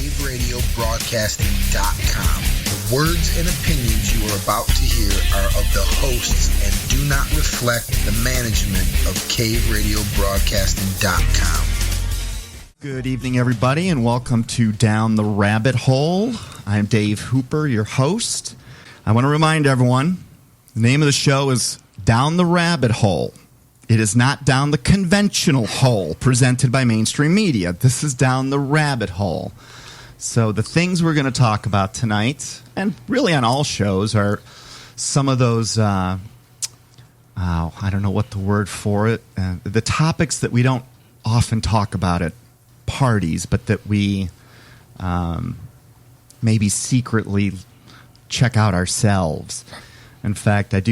caveradiobroadcasting.com. The words and opinions you are about to hear are of the hosts and do not reflect the management of caveradiobroadcasting.com. Good evening, everybody, and welcome to Down the Rabbit Hole. I'm Dave Hooper, your host. I want to remind everyone, the name of the show is Down the Rabbit Hole. It is not down the conventional hole presented by mainstream media. This is down the rabbit hole. So the things we're going to talk about tonight, and really on all shows, are some of those, I don't know what the word for it, the topics that we don't often talk about at parties, but that we maybe secretly check out ourselves. In fact, I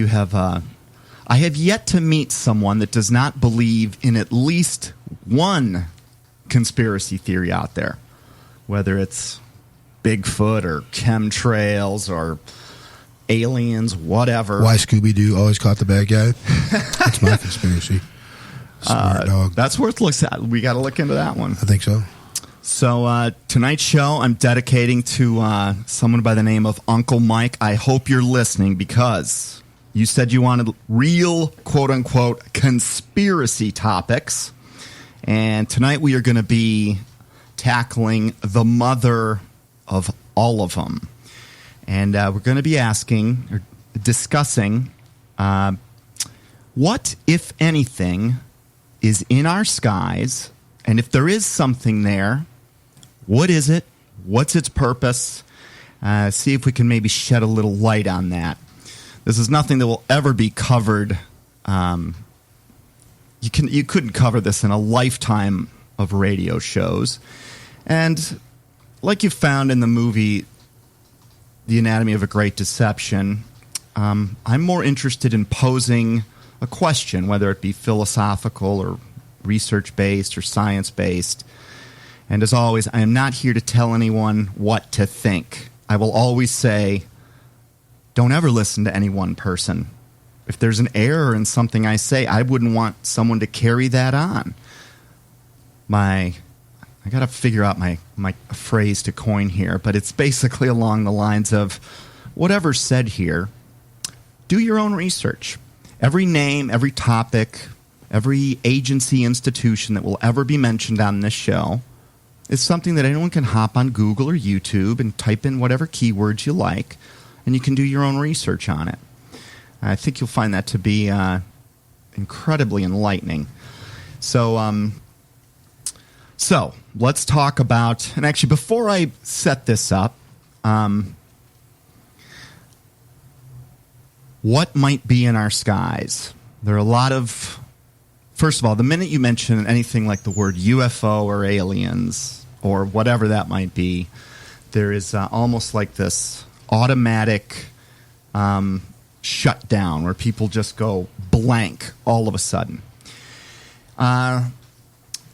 have yet to meet someone that does not believe in at least one conspiracy theory out there, whether it's Bigfoot or chemtrails or aliens, whatever. Why Scooby-Doo always caught the bad guy? That's my conspiracy. Smart dog. That's worth looking at. We got to look into that one. I think so. So tonight's show I'm dedicating to someone by the name of Uncle Mike. I hope you're listening because you said you wanted real, quote-unquote, conspiracy topics. And tonight we are going to be tackling the mother of all of them. And we're going to be asking or discussing what, if anything, is in our skies. And if there is something there, what is it? What's its purpose? See if we can maybe shed a little light on that. This is nothing that will ever be covered. You couldn't cover this in a lifetime of radio shows. And like you found in the movie The Anatomy of a Great Deception, I'm more interested in posing a question, whether it be philosophical or research-based or science-based. And as always, I am not here to tell anyone what to think. I will always say, don't ever listen to any one person. If there's an error in something I say, I wouldn't want someone to carry that on. I got to figure out my phrase to coin here, but it's basically along the lines of whatever's said here, do your own research. Every name, every topic, every agency, institution that will ever be mentioned on this show is something that anyone can hop on Google or YouTube and type in whatever keywords you like, and you can do your own research on it. I think you'll find that to be incredibly enlightening. So let's talk about, and actually before I set this up, what might be in our skies? There are a lot of, first of all, the minute you mention anything like the word UFO or aliens or whatever that might be, there is almost like this automatic shutdown where people just go blank all of a sudden.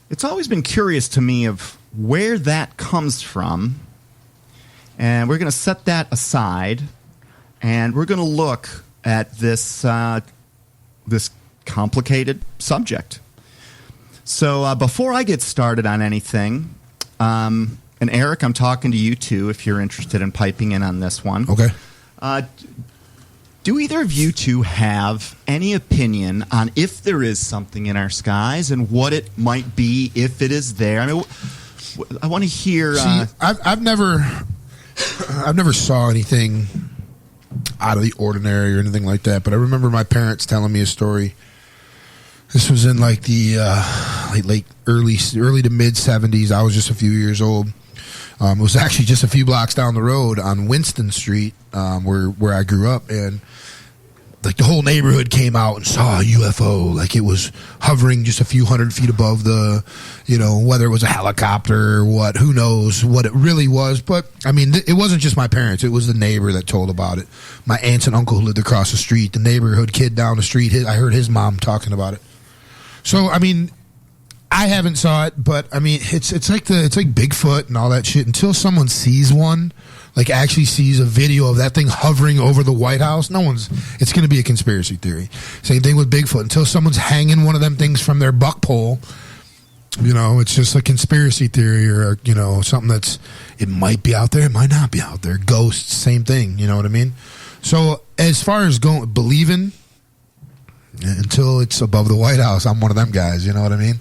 It's always been curious to me of where that comes from, and we're going to set that aside, and we're going to look at this this complicated subject. So before I get started on anything, and Eric, I'm talking to you too if you're interested in piping in on this one. Okay. Do either of you two have any opinion on if there is something in our skies and what it might be if it is there? I mean, I want to hear. See, I've never saw anything out of the ordinary or anything like that. But I remember my parents telling me a story. This was in like the early to mid 70s. I was just a few years old. It was actually just a few blocks down the road on Winston Street, where I grew up, and like the whole neighborhood came out and saw a UFO. Like it was hovering just a few hundred feet above the, whether it was a helicopter or what, who knows what it really was. But I mean, it wasn't just my parents. It was the neighbor that told about it. My aunts and uncle who lived across the street, the neighborhood kid down the street. I heard his mom talking about it. So, I mean, I haven't saw it, but I mean, it's like Bigfoot and all that shit. Until someone sees one, like actually sees a video of that thing hovering over the White House, it's going to be a conspiracy theory. Same thing with Bigfoot. Until someone's hanging one of them things from their buck pole, It's just a conspiracy theory or, something it might be out there, it might not be out there. Ghosts, same thing, you know what I mean? So as far as believing, until it's above the White House, I'm one of them guys, you know what I mean?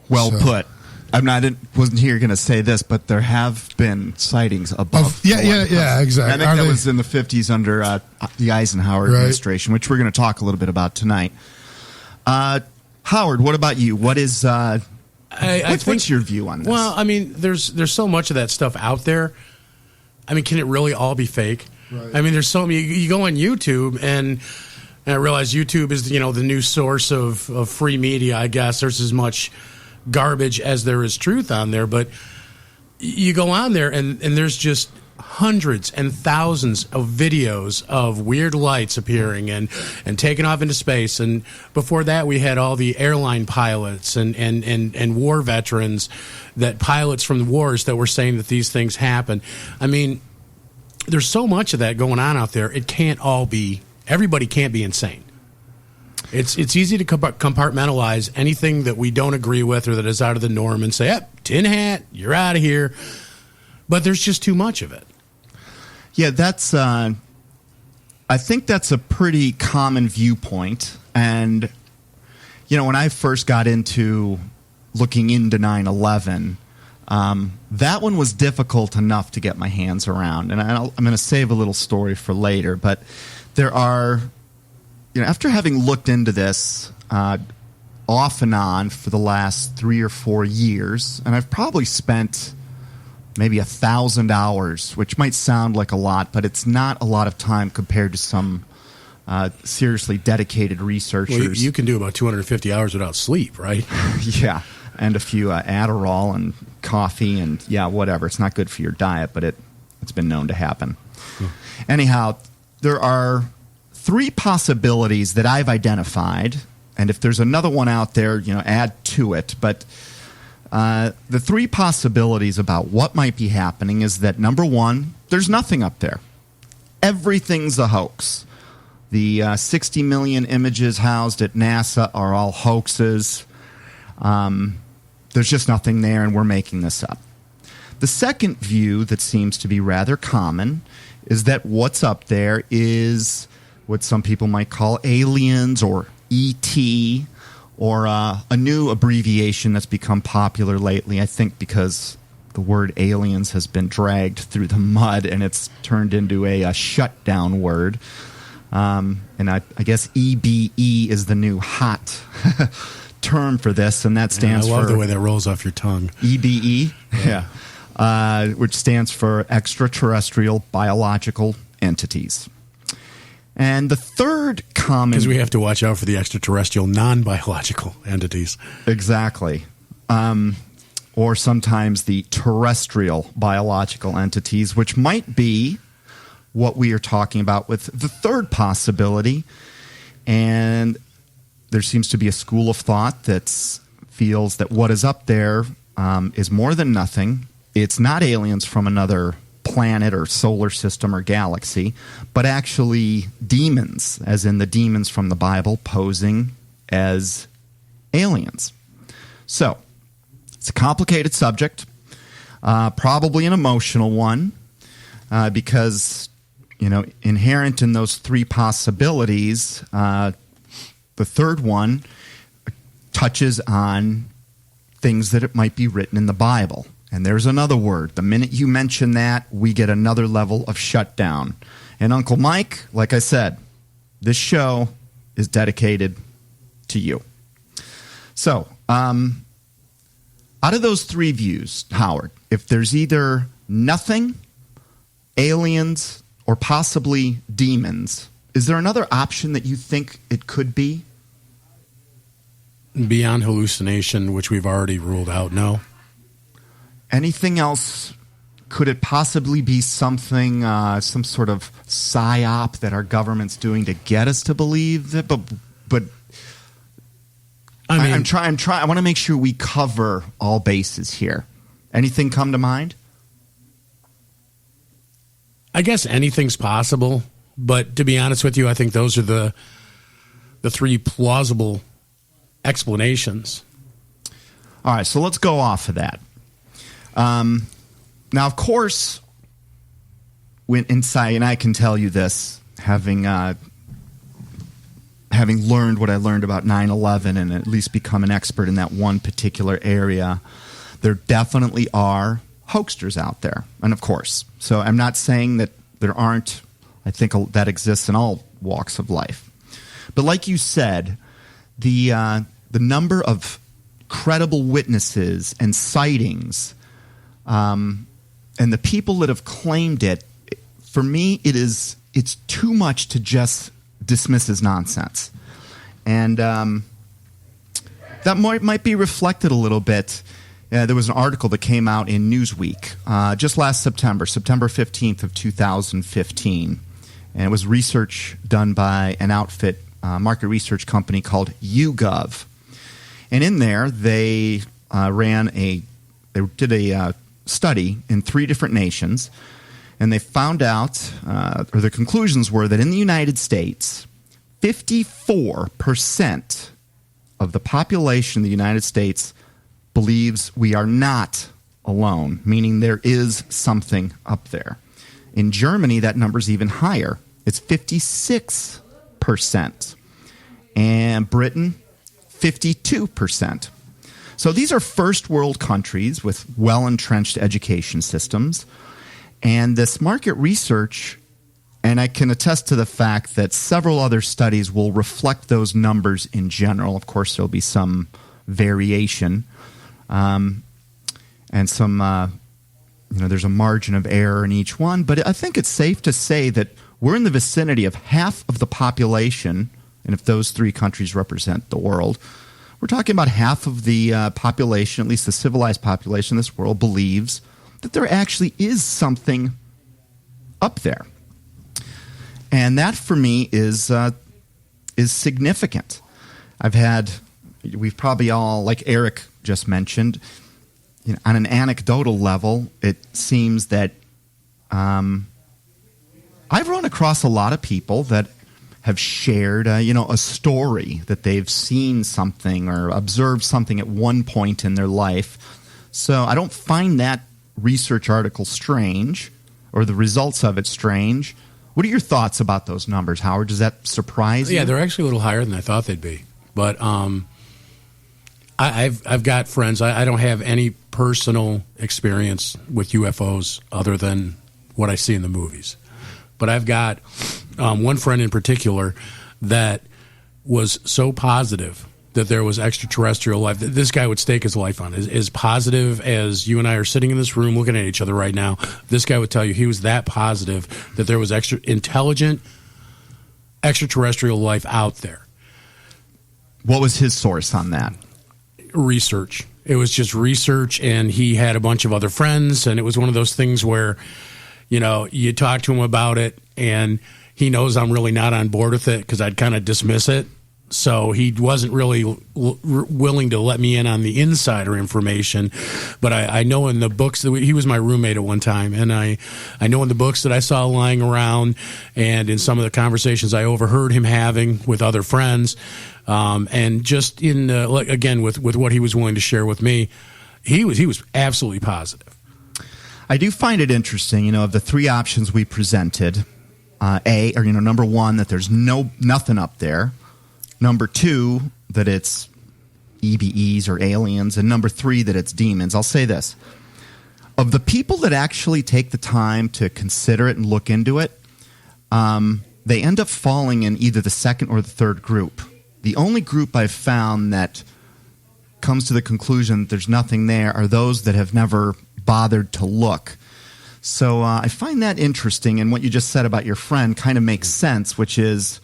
Well put. Wasn't here going to say this, but there have been sightings above. Yeah, exactly. And I think that was in the 50s under the Eisenhower administration, which we're going to talk a little bit about tonight. Howard, what about you? What is what's your view on this? Well, I mean, there's so much of that stuff out there. I mean, can it really all be fake? Right. I mean, there's so many. You go on YouTube, and I realize YouTube is the new source of free media. I guess there's as much garbage as there is truth on there, but you go on there, and there's just hundreds and thousands of videos of weird lights appearing and taking off into space. And before that, we had all the airline pilots and war veterans, that pilots from the wars that were saying that these things happen. I mean, there's so much of that going on out there. It can't all be, everybody can't be insane. It's easy to compartmentalize anything that we don't agree with or that is out of the norm and say, yep, tin hat, you're out of here. But there's just too much of it. Yeah, that's. I think that's a pretty common viewpoint. And, when I first got into looking into 9/11, that one was difficult enough to get my hands around. And I'm going to save a little story for later. But there are, after having looked into this off and on for the last 3 or 4 years, and I've probably spent maybe 1,000 hours, which might sound like a lot, but it's not a lot of time compared to some seriously dedicated researchers. Well, you can do about 250 hours without sleep, right? Yeah, and a few Adderall and coffee and, whatever. It's not good for your diet, but it's been known to happen. Anyhow, there are 3 possibilities that I've identified, and if there's another one out there, add to it, but the 3 possibilities about what might be happening is that, number 1, there's nothing up there. Everything's a hoax. The 60 million images housed at NASA are all hoaxes. There's just nothing there, and we're making this up. The second view that seems to be rather common is that what's up there is what some people might call aliens or ET, or a new abbreviation that's become popular lately, I think because the word aliens has been dragged through the mud and it's turned into a shutdown word. And I guess EBE is the new hot term for this, and that stands for... I love the way that rolls off your tongue. EBE? Yeah. Which stands for extraterrestrial biological entities. And the third common... Because we have to watch out for the extraterrestrial non-biological entities. Exactly. Or sometimes the terrestrial biological entities, which might be what we are talking about with the third possibility. And there seems to be a school of thought that feels that what is up there is more than nothing. It's not aliens from another planet or solar system or galaxy, but actually demons, as in the demons from the Bible, posing as aliens. So, it's a complicated subject, probably an emotional one, because, inherent in those 3 possibilities, the third one touches on things that it might be written in the Bible. And there's another word. The minute you mention that, we get another level of shutdown. And Uncle Mike, like I said, this show is dedicated to you. So, out of those 3 views, Howard, if there's either nothing, aliens, or possibly demons, is there another option that you think it could be? Beyond hallucination, which we've already ruled out, no. Anything else? Could it possibly be something, some sort of psyop that our government's doing to get us to believe that? But I'm trying. I want to make sure we cover all bases here. Anything come to mind? I guess anything's possible, but to be honest with you, I think those are the 3 plausible explanations. All right, so let's go off of that. Now, of course, when inside, and I can tell you this, having learned what I learned about 9/11 and at least become an expert in that one particular area, there definitely are hoaxsters out there. And of course, so I'm not saying that there aren't. I think that exists in all walks of life. But like you said, the number of credible witnesses and sightings, and the people that have claimed it, for me, it's too much to just dismiss as nonsense. And that might be reflected a little bit. There was an article that came out in Newsweek just last September 15th of 2015. And it was research done by an outfit, market research company called YouGov. And in there, they did a study in 3 different nations, and they found out, or the conclusions were that in the United States, 54% of the population of the United States believes we are not alone, meaning there is something up there. In Germany, that number's even higher. It's 56%. And Britain, 52%. So these are first world countries with well-entrenched education systems. And this market research, and I can attest to the fact that several other studies will reflect those numbers in general. Of course, there'll be some variation. And some, there's a margin of error in each one. But I think it's safe to say that we're in the vicinity of half of the population, and if those 3 countries represent the world, we're talking about half of the population, at least the civilized population in this world, believes that there actually is something up there. And that, for me, is significant. We've probably all, like Eric just mentioned, on an anecdotal level, it seems that I've run across a lot of people that have shared, a story that they've seen something or observed something at one point in their life. So I don't find that research article strange or the results of it strange. What are your thoughts about those numbers, Howard? Does that surprise you? Yeah, they're actually a little higher than I thought they'd be. But I've got friends. I don't have any personal experience with UFOs other than what I see in the movies. But I've got one friend in particular that was so positive that there was extraterrestrial life. This guy would stake his life on. As positive as you and I are sitting in this room looking at each other right now, this guy would tell you he was that positive that there was intelligent extraterrestrial life out there. What was his source on that? Research. It was just research, and he had a bunch of other friends, and it was one of those things where, you talk to him about it, and he knows I'm really not on board with it because I'd kind of dismiss it. So he wasn't really willing to let me in on the insider information. But I know in the books that he was my roommate at one time, and I know in the books that I saw lying around and in some of the conversations I overheard him having with other friends, and just in again with what he was willing to share with me, he was absolutely positive. I do find it interesting, of the 3 options we presented, number 1, that there's nothing up there. Number 2, that it's EBEs or aliens. And number 3, that it's demons. I'll say this. Of the people that actually take the time to consider it and look into it, they end up falling in either the second or the third group. The only group I've found that comes to the conclusion that there's nothing there are those that have never bothered to look. So I find that interesting, and what you just said about your friend kind of makes sense, which is,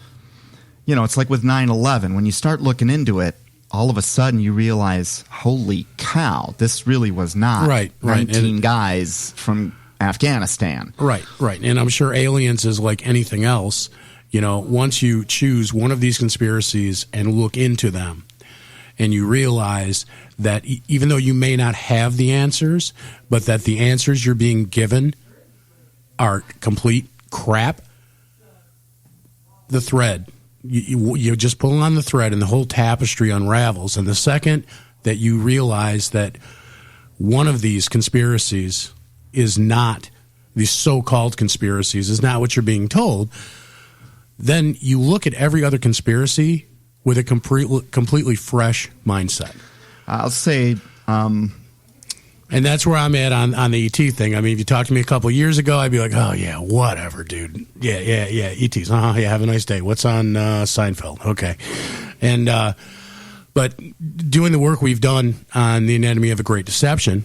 it's like with 9/11. When you start looking into it, all of a sudden you realize, holy cow, this really was not 19 guys from Afghanistan. Right. And I'm sure aliens is like anything else. Once you choose one of these conspiracies and look into them, and you realize that even though you may not have the answers, but that the answers you're being given are complete crap, the thread, you just pull on the thread and the whole tapestry unravels. And the second that you realize that one of these conspiracies is not, these so-called conspiracies, is not what you're being told, then you look at every other conspiracy with a completely fresh mindset. I'll say... and that's where I'm at on the ET thing. I mean, if you talked to me a couple of years ago, I'd be like, oh, yeah, whatever, dude. Yeah, ETs. Yeah, have a nice day. What's on Seinfeld? Okay. And but doing the work we've done on The Anatomy of a Great Deception,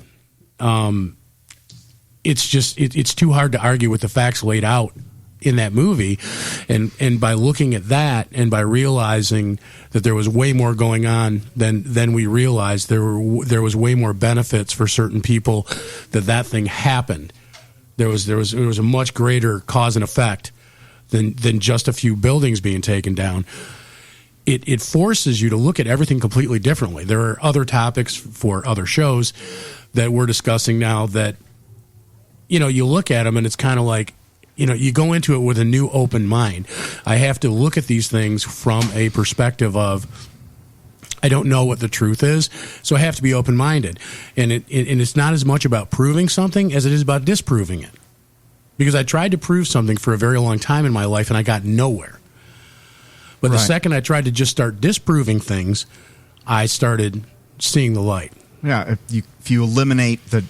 it's just it's too hard to argue with the facts laid out in that movie, and by looking at that and by realizing that there was way more going on than we realized, there was way more benefits for certain people that thing happened. There was a much greater cause and effect than just a few buildings being taken down. It forces you to look at everything completely differently. There are other topics for other shows that we're discussing now that, you know, you look at them and it's kind of like, you know, you go into it with a new open mind. I have to look at these things from a perspective of, I don't know what the truth is, so I have to be open-minded. And it's not as much about proving something as it is about disproving it. Because I tried to prove something for a very long time in my life and I got nowhere. But the second I tried to just start disproving things, I started seeing the light. Yeah, if you eliminate the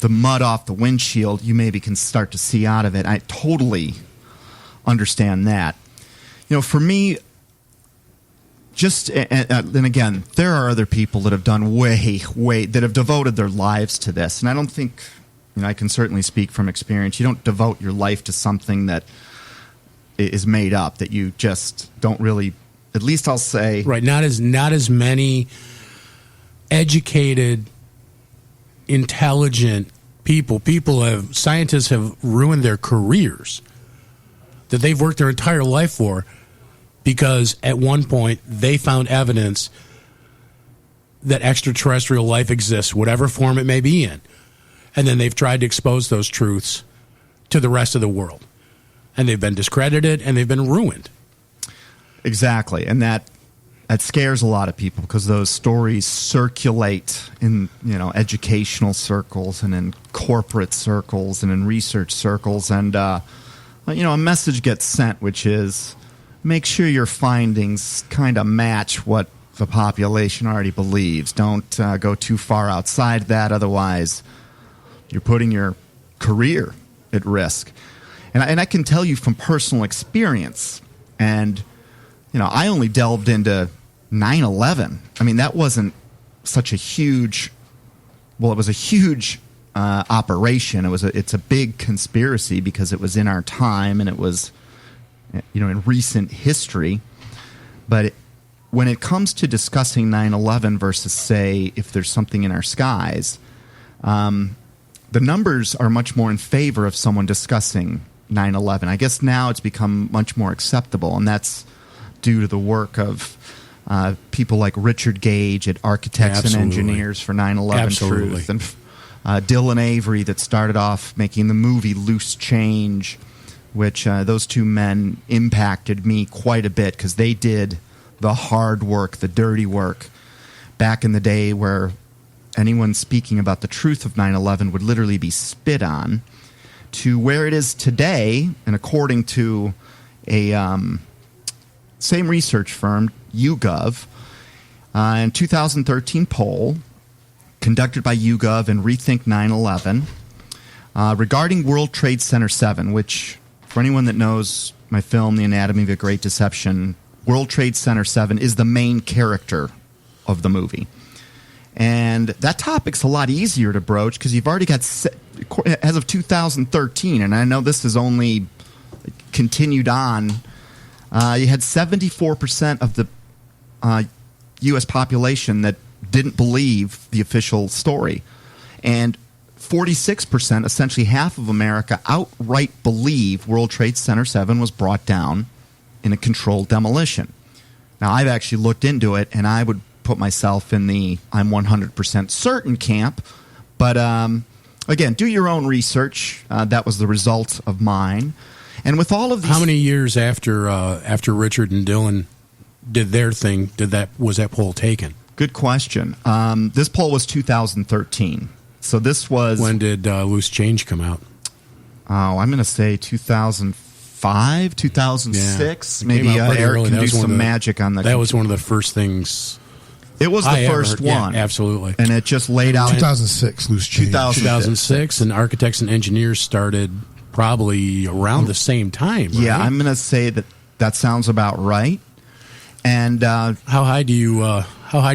mud off the windshield, you maybe can start to see out of it. I totally understand that. You know, for me, and again, there are other people that have done way, that have devoted their lives to this. And I don't think, you know, I can certainly speak from experience. You don't devote your life to something that is made up, that you just don't really, at least I'll say. Right, not as many educated, intelligent scientists have ruined their careers that they've worked their entire life for because at one point they found evidence that extraterrestrial life exists, whatever form it may be in. And then they've tried to expose those truths to the rest of the world. And they've been discredited and they've been ruined. Exactly. And that scares a lot of people because those stories circulate in, you know, educational circles and in corporate circles and in research circles. And, you know, a message gets sent, which is make sure your findings kind of match what the population already believes. Don't go too far outside that. Otherwise, you're putting your career at risk. And I can tell you from personal experience, and you know, I only delved into 9/11. I mean, that wasn't such a huge. Well, it was a huge operation. It's a big conspiracy because it was in our time and it was, you know, in recent history. But when it comes to discussing 9/11 versus, say, if there's something in our skies, the numbers are much more in favor of someone discussing 9/11. I guess now it's become much more acceptable, and that's due to the work of people like Richard Gage at Architects and Engineers for 9/11 Truth, and Dylan Avery that started off making the movie Loose Change, which those two men impacted me quite a bit because they did the hard work, the dirty work, back in the day where anyone speaking about the truth of 9/11 would literally be spit on, to where it is today. And according to a same research firm, YouGov, in 2013 poll conducted by YouGov and Rethink 9/11 regarding World Trade Center 7, which, for anyone that knows my film, The Anatomy of a Great Deception, World Trade Center 7 is the main character of the movie. And that topic's a lot easier to broach because you've already got, as of 2013, and I know this has only continued on, you had 74% of the U.S. population that didn't believe the official story. And 46%, essentially half of America, outright believe World Trade Center 7 was brought down in a controlled demolition. Now, I've actually looked into it, and I would put myself in the I'm 100% certain camp. But, again, do your own research. That was the result of mine. And with all of these... How many years after Richard and Dylan did their thing was that poll taken? Good question. This poll was 2013. So this was... When did Loose Change come out? Oh, I'm going to say 2005, 2006. Yeah. Maybe Eric early. can do some magic on the... That was one of the first things... It was the first one. Yeah, absolutely. And it just laid out... 2006, Loose Change. 2006, and Architects and Engineers started probably around the same time, right? Yeah, I'm going to say that sounds about right. And how high do you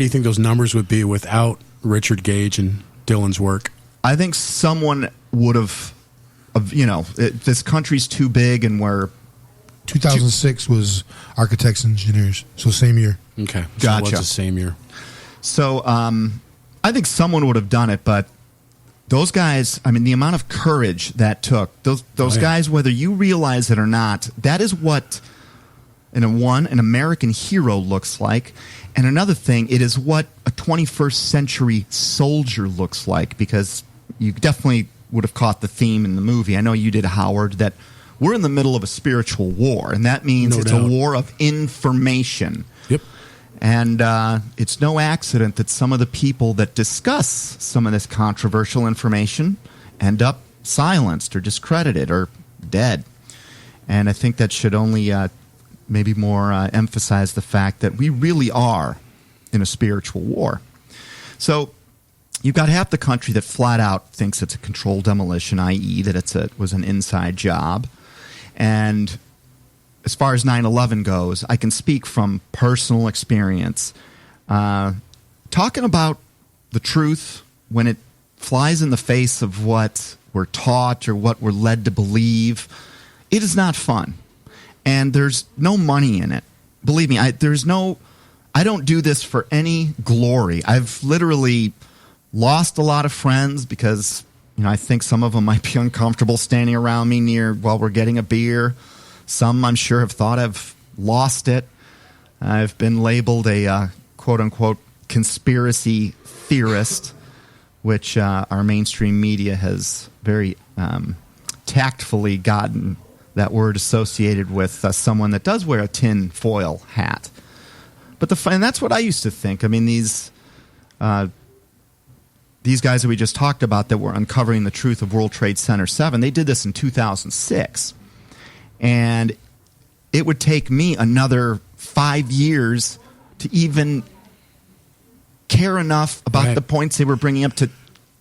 think those numbers would be without Richard Gage and Dylan's work? I think someone would have, this country's too big, and we're 2006 was Architects and Engineers, so same year. Okay, so gotcha. it was the same year. So I think someone would have done it, but those guys, I mean, the amount of courage that took, those guys, whether you realize it or not, that is what an American hero looks like. And another thing, it is what a 21st century soldier looks like, because you definitely would have caught the theme in the movie. I know you did, Howard, that we're in the middle of a spiritual war, and that means it's a war of information. Yep. And it's no accident that some of the people that discuss some of this controversial information end up silenced or discredited or dead. And I think that should only maybe more emphasize the fact that we really are in a spiritual war. So you've got half the country that flat out thinks it's a controlled demolition, i.e. that it was an inside job. And as far as 9/11 goes, I can speak from personal experience. Talking about the truth when it flies in the face of what we're taught or what we're led to believe, it is not fun. And there's no money in it. Believe me, I don't do this for any glory. I've literally lost a lot of friends because, I think some of them might be uncomfortable standing around me while we're getting a beer. Some, I'm sure, have thought I've lost it. I've been labeled a quote-unquote conspiracy theorist, which our mainstream media has very tactfully gotten that word associated with someone that does wear a tin foil hat. And that's what I used to think. I mean, these guys that we just talked about that were uncovering the truth of World Trade Center 7, they did this in 2006. And it would take me another 5 years to even care enough about the points they were bringing up to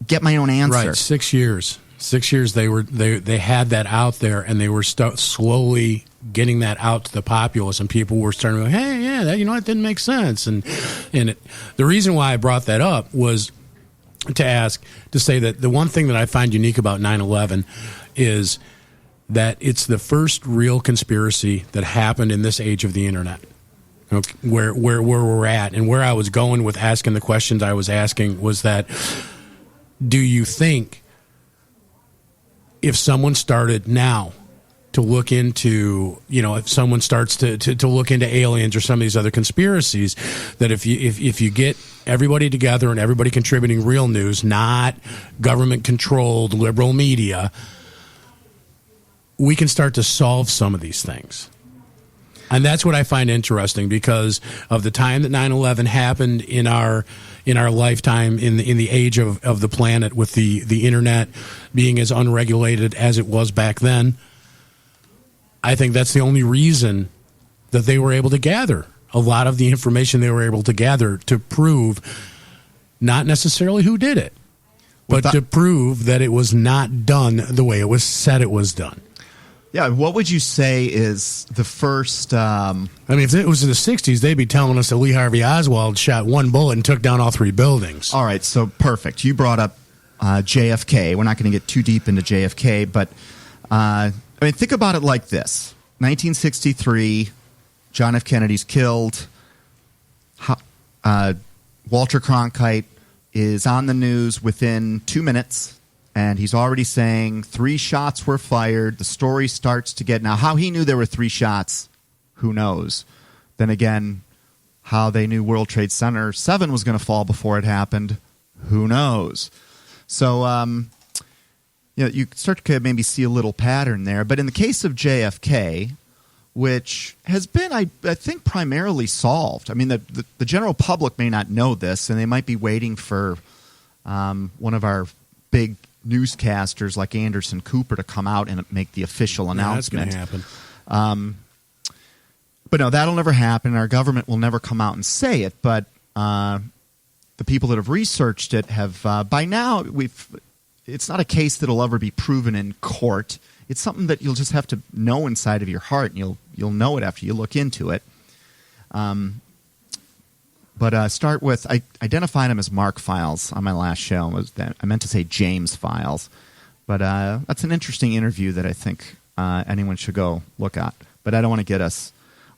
get my own answer. Right, 6 years. 6 years they had that out there, and they were slowly getting that out to the populace, and people were starting to go, hey, yeah, that didn't make sense. And the reason why I brought that up was to say that the one thing that I find unique about 9/11 is that it's the first real conspiracy that happened in this age of the internet. Okay, where we're at, and where I was going with asking the questions I was asking was that, do you think if someone started now to look into, if someone starts to look into aliens or some of these other conspiracies, that if you get everybody together and everybody contributing real news, not government-controlled liberal media, we can start to solve some of these things. And that's what I find interesting, because of the time that 9/11 happened in our lifetime, in the age of the planet, with the internet being as unregulated as it was back then. I think that's the only reason that they were able to gather a lot of the information they were able to gather to prove not necessarily who did it, but to prove that it was not done the way it was said it was done. Yeah, what would you say is the first... I mean, if it was in the 60s, they'd be telling us that Lee Harvey Oswald shot one bullet and took down all three buildings. All right, so perfect. You brought up JFK. We're not going to get too deep into JFK, but think about it like this. 1963, John F. Kennedy's killed. Walter Cronkite is on the news within 2 minutes. And he's already saying 3 shots were fired. The story starts to get... Now, how he knew there were 3 shots, who knows? Then again, how they knew World Trade Center 7 was going to fall before it happened, who knows? So, you start to maybe see a little pattern there. But in the case of JFK, which has been, I think, primarily solved. I mean, the general public may not know this, and they might be waiting for one of our big newscasters like Anderson Cooper to come out and make the official announcement. That's going to happen. But no, that'll never happen. Our government will never come out and say it. But the people that have researched it have, by now, it's not a case that'll ever be proven in court. It's something that you'll just have to know inside of your heart, and you'll know it after you look into it. But start with, I identified them as Mark files on my last show. I meant to say James files. But that's an interesting interview that I think anyone should go look at. But I don't want to get us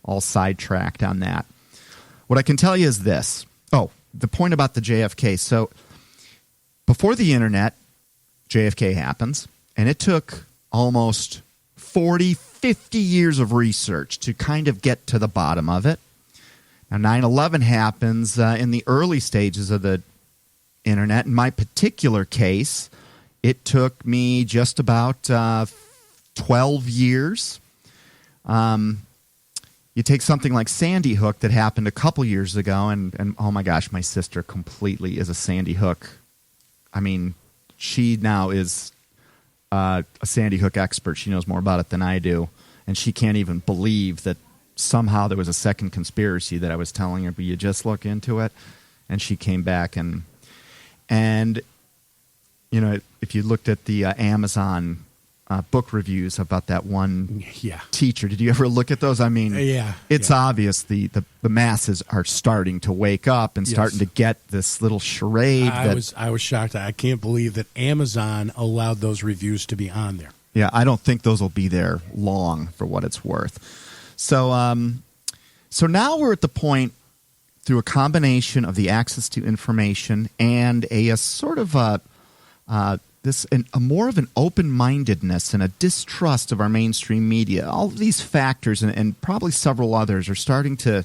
all sidetracked on that. What I can tell you is this. Oh, the point about the JFK. So before the internet, JFK happens, and it took almost 40, 50 years of research to kind of get to the bottom of it. Now, 9/11 happens in the early stages of the internet. In my particular case, it took me just about 12 years. You take something like Sandy Hook that happened a couple years ago, and oh my gosh, my sister completely is a Sandy Hook. I mean, she now is a Sandy Hook expert. She knows more about it than I do, and she can't even believe that somehow there was a second conspiracy that I was telling her, but you just look into it. And she came back and you know, if you looked at the Amazon book reviews about that one teacher, did you ever look at those? I mean, it's obvious the masses are starting to wake up and starting to get this little charade. I was shocked. I can't believe that Amazon allowed those reviews to be on there. Yeah, I don't think those will be there long, for what it's worth. So, so now we're at the point, through a combination of the access to information and a sort of a more of an open-mindedness and a distrust of our mainstream media. All of these factors and probably several others are starting to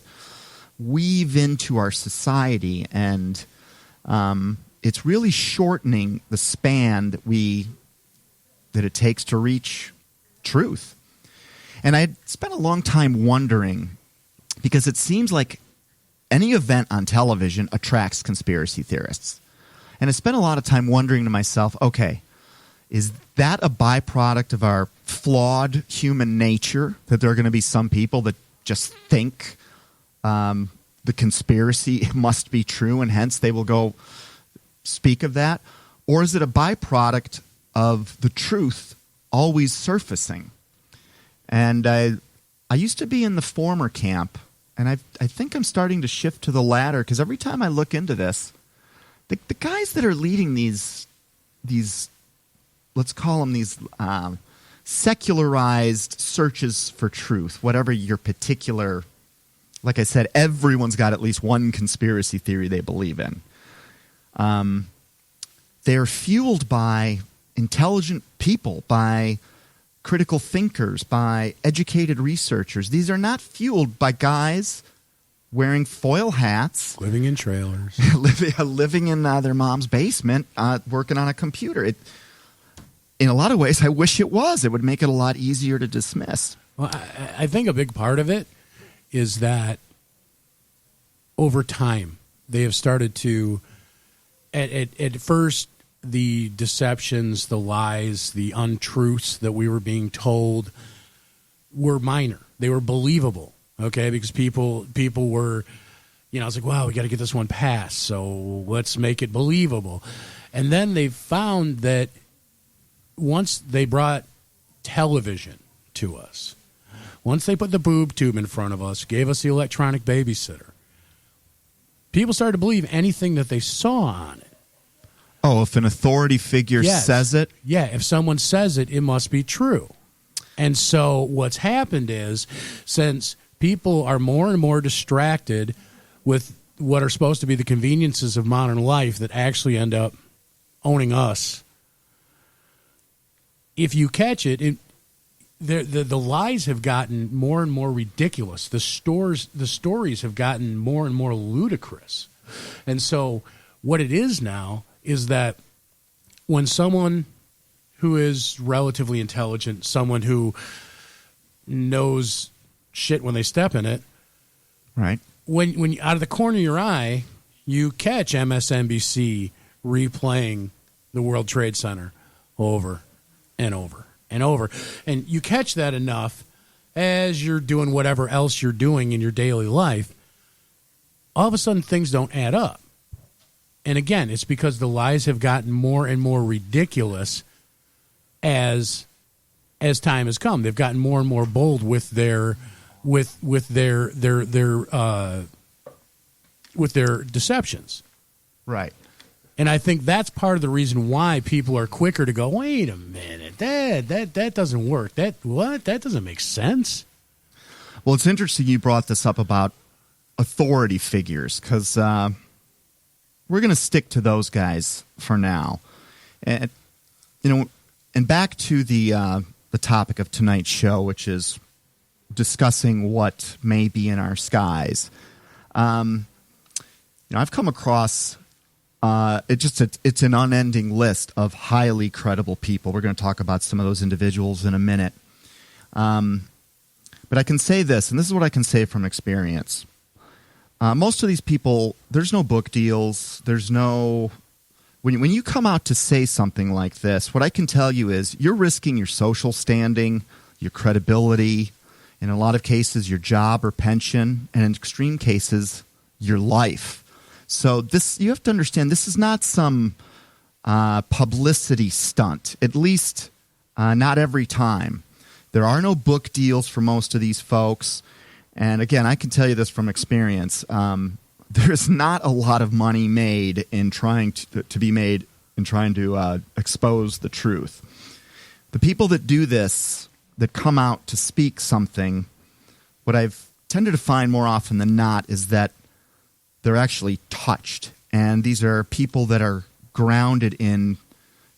weave into our society, and it's really shortening the span that it takes to reach truth. And I spent a long time wondering, because it seems like any event on television attracts conspiracy theorists. And I spent a lot of time wondering to myself, okay, is that a byproduct of our flawed human nature, that there are going to be some people that just think the conspiracy must be true and hence they will go speak of that? Or is it a byproduct of the truth always surfacing? And I used to be in the former camp, and I think I'm starting to shift to the latter, because every time I look into this, the guys that are leading these let's call them these secularized searches for truth, whatever your particular, like I said, everyone's got at least one conspiracy theory they believe in. They're fueled by intelligent people, by critical thinkers, by educated researchers. These are not fueled by guys wearing foil hats, living in trailers, living in their mom's basement, working on a computer. In a lot of ways, I wish it was. It would make it a lot easier to dismiss. Well, I think a big part of it is that over time they have started to, at first, the deceptions, the lies, the untruths that we were being told were minor. They were believable, okay? Because people were, I was like, wow, we got to get this one passed, so let's make it believable. And then they found that once they brought television to us, once they put the boob tube in front of us, gave us the electronic babysitter, people started to believe anything that they saw on it. Oh, if an authority figure says it? Yeah, if someone says it, it must be true. And so what's happened is, since people are more and more distracted with what are supposed to be the conveniences of modern life that actually end up owning us, if you catch it, the lies have gotten more and more ridiculous. The stories have gotten more and more ludicrous. And so what it is now is that when someone who is relatively intelligent, someone who knows shit when they step in it. Right. When out of the corner of your eye, you catch MSNBC replaying the World Trade Center over and over and over. And you catch that enough as you're doing whatever else you're doing in your daily life, all of a sudden things don't add up. And again, it's because the lies have gotten more and more ridiculous as time has come. They've gotten more and more bold with their deceptions. Right. And I think that's part of the reason why people are quicker to go, wait a minute, that doesn't work. That doesn't make sense. Well, it's interesting you brought this up about authority figures, because we're going to stick to those guys for now. And and back to the topic of tonight's show, which is discussing what may be in our skies. I've come across it's an unending list of highly credible people. We're going to talk about some of those individuals in a minute. But I can say this, and this is what I can say from experience. Most of these people, there's no book deals. There's no... When you come out to say something like this, what I can tell you is you're risking your social standing, your credibility, in a lot of cases, your job or pension, and in extreme cases, your life. So you have to understand, this is not some publicity stunt, at least not every time. There are no book deals for most of these folks. And again, I can tell you this from experience. There's not a lot of money made in trying to expose the truth. The people that do this, that come out to speak something, what I've tended to find more often than not is that they're actually touched. And these are people that are grounded in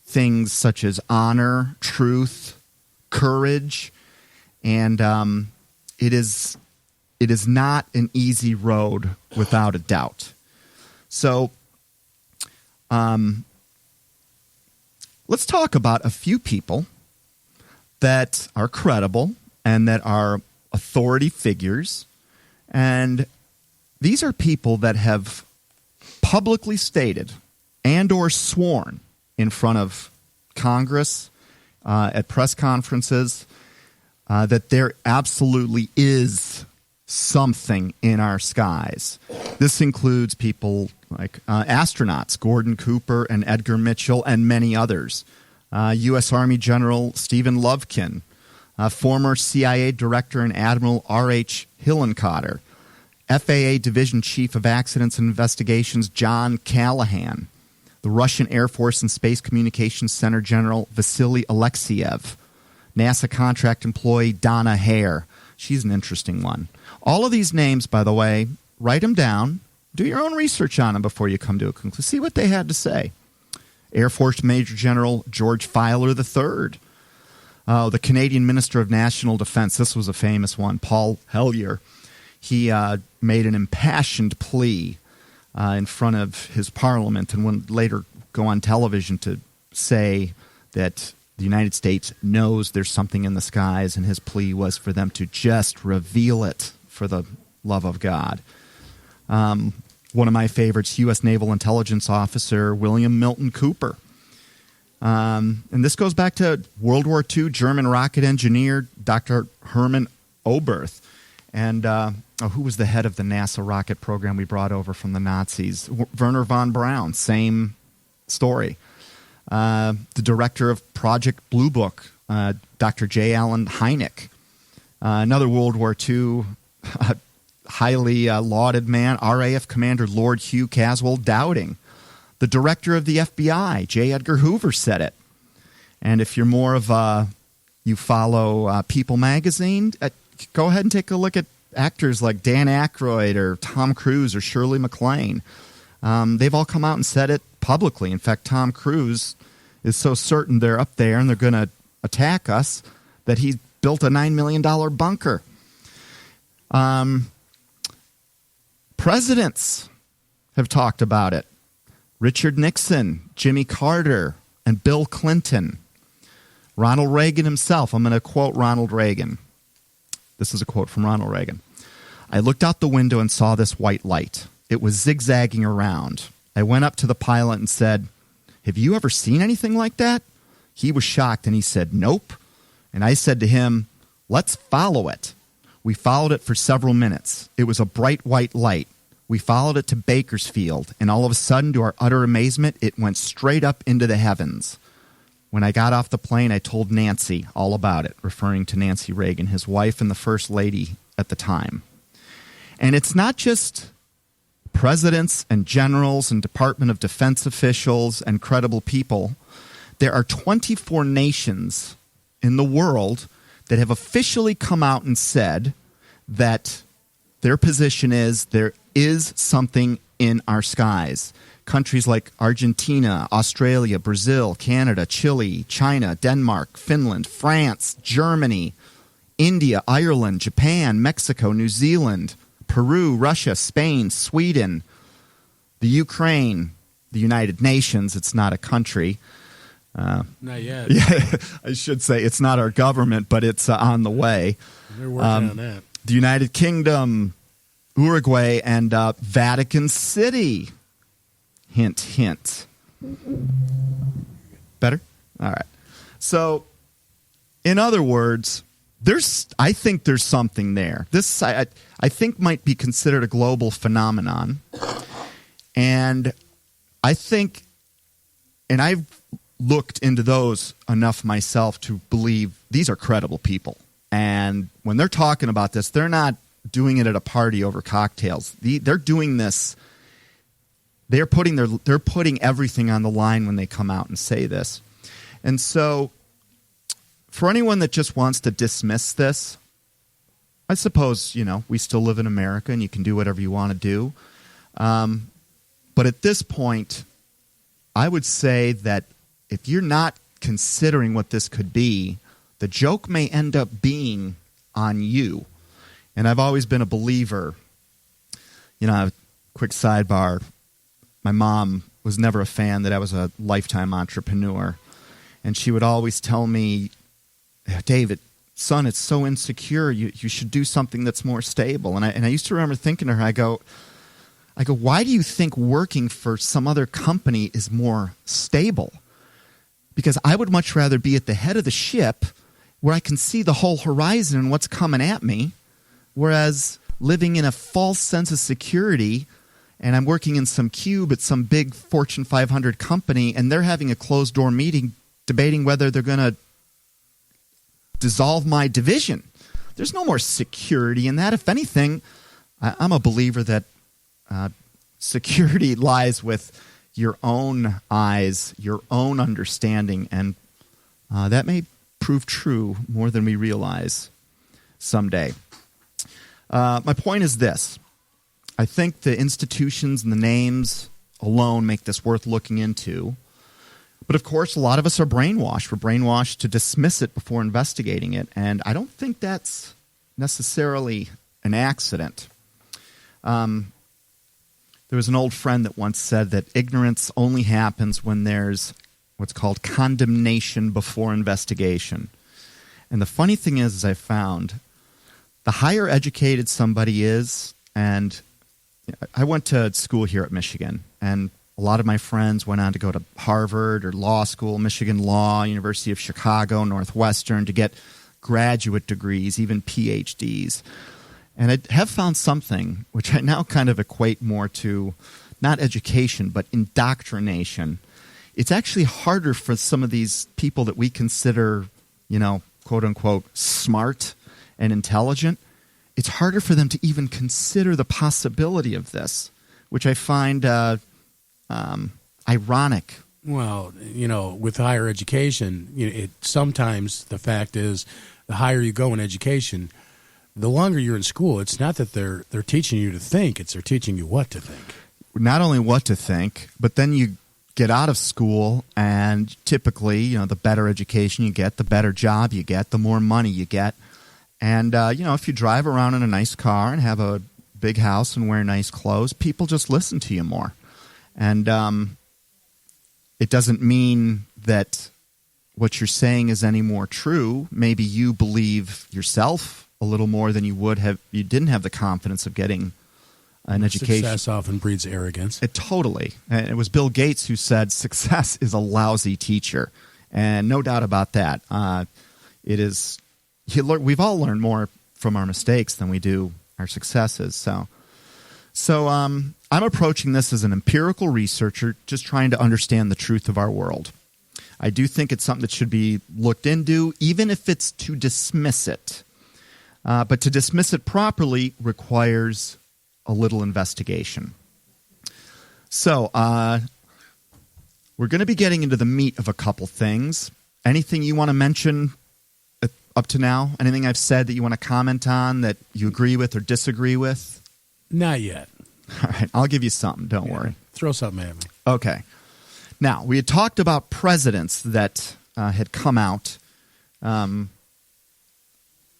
things such as honor, truth, courage, and it is not an easy road without a doubt. So let's talk about a few people that are credible and that are authority figures. And these are people that have publicly stated and or sworn in front of Congress at press conferences that there absolutely is something in our skies. This includes people like astronauts Gordon Cooper and Edgar Mitchell and many others. U.S. Army General Stephen Lufkin, former CIA Director and Admiral R.H. Hillenkotter, FAA Division Chief of Accidents and Investigations John Callahan, the Russian Air Force and Space Communications Center General Vasily Alexeyev, NASA contract employee Donna Hare. She's an interesting one. All of these names, by the way, write them down. Do your own research on them before you come to a conclusion. See what they had to say. Air Force Major General George Filer III. The Canadian Minister of National Defense. This was a famous one. Paul Hellyer. He made an impassioned plea in front of his parliament and would later go on television to say that the United States knows there's something in the skies, and his plea was for them to just reveal it for the love of God. One of my favorites, U.S. Naval Intelligence Officer William Milton Cooper. And this goes back to World War II German rocket engineer Dr. Hermann Oberth. And who was the head of the NASA rocket program we brought over from the Nazis? Werner von Braun, same story. The director of Project Blue Book, Dr. J. Allen Hynek. Another World War II highly lauded man, RAF Commander Lord Hugh Caswell Dowding. The director of the FBI, J. Edgar Hoover, said it. And if you're more of you follow People magazine, go ahead and take a look at actors like Dan Aykroyd or Tom Cruise or Shirley MacLaine. They've all come out and said it publicly. In fact, Tom Cruise is so certain they're up there and they're going to attack us that he built a $9 million bunker. Presidents have talked about it. Richard Nixon, Jimmy Carter, and Bill Clinton. Ronald Reagan himself. I'm going to quote Ronald Reagan. This is a quote from Ronald Reagan. I looked out the window and saw this white light. It was zigzagging around. I went up to the pilot and said, have you ever seen anything like that? He was shocked and he said, nope. And I said to him, let's follow it. We followed it for several minutes. It was a bright white light. We followed it to Bakersfield, and all of a sudden, to our utter amazement, it went straight up into the heavens. When I got off the plane, I told Nancy all about it, referring to Nancy Reagan, his wife and the First Lady at the time. And it's not just presidents and generals and Department of Defense officials and credible people. There are 24 nations in the world that have officially come out and said that their position is there is something in our skies. Countries like Argentina, Australia, Brazil, Canada, Chile, China, Denmark, Finland, France, Germany, India, Ireland, Japan, Mexico, New Zealand, Peru, Russia, Spain, Sweden, the Ukraine, the United Nations. It's not a country. Not yet. Yeah, I should say it's not our government, but it's on the way. They're working on that. The United Kingdom, Uruguay, and Vatican City. Hint, hint. Better? All right. So, in other words, I think there's something there. This, I think, might be considered a global phenomenon. And I think, and I've looked into those enough myself to believe these are credible people. And when they're talking about this, they're not doing it at a party over cocktails. They're doing this. They're putting everything on the line when they come out and say this. And so, for anyone that just wants to dismiss this, I suppose, we still live in America and you can do whatever you want to do. But at this point, I would say that if you're not considering what this could be, the joke may end up being on you. And I've always been a believer. Quick sidebar. My mom was never a fan that I was a lifetime entrepreneur. And she would always tell me, David, son, it's so insecure. You should do something that's more stable. And I used to remember thinking to her, I go, why do you think working for some other company is more stable? Because I would much rather be at the head of the ship where I can see the whole horizon and what's coming at me, whereas living in a false sense of security, and I'm working in some cube at some big Fortune 500 company, and they're having a closed-door meeting debating whether they're going to dissolve my division. There's no more security in that. If anything, I'm a believer that security lies with your own eyes, your own understanding, and that may prove true more than we realize someday. My point is this. I think the institutions and the names alone make this worth looking into. But, of course, a lot of us are brainwashed. We're brainwashed to dismiss it before investigating it, and I don't think that's necessarily an accident. There was an old friend that once said that ignorance only happens when there's what's called condemnation before investigation. And the funny thing is, as I found, the higher educated somebody is, and I went to school here at Michigan, and a lot of my friends went on to go to Harvard or law school, Michigan Law, University of Chicago, Northwestern, to get graduate degrees, even PhDs. And I have found something which I now kind of equate more to not education, but indoctrination. It's actually harder for some of these people that we consider, quote unquote, smart and intelligent. It's harder for them to even consider the possibility of this, which I find ironic. Well, with higher education, sometimes the fact is the higher you go in education, the longer you're in school, it's not that they're teaching you to think, it's they're teaching you what to think. Not only what to think, but then you get out of school, and typically, the better education you get, the better job you get, the more money you get. And, if you drive around in a nice car and have a big house and wear nice clothes, people just listen to you more. And it doesn't mean that what you're saying is any more true. Maybe you believe yourself a little more than you would have. You didn't have the confidence of getting an education. Success often breeds arrogance. Totally. And it was Bill Gates who said success is a lousy teacher. And no doubt about that. It is. We've all learned more from our mistakes than we do our successes. So I'm approaching this as an empirical researcher, just trying to understand the truth of our world. I do think it's something that should be looked into, even if it's to dismiss it. But to dismiss it properly requires a little investigation. So we're going to be getting into the meat of a couple things. Anything you want to mention up to now? Anything I've said that you want to comment on that you agree with or disagree with? Not yet. All right, I'll give you something. Don't worry. Throw something at me. Okay. Now, we had talked about presidents that had come out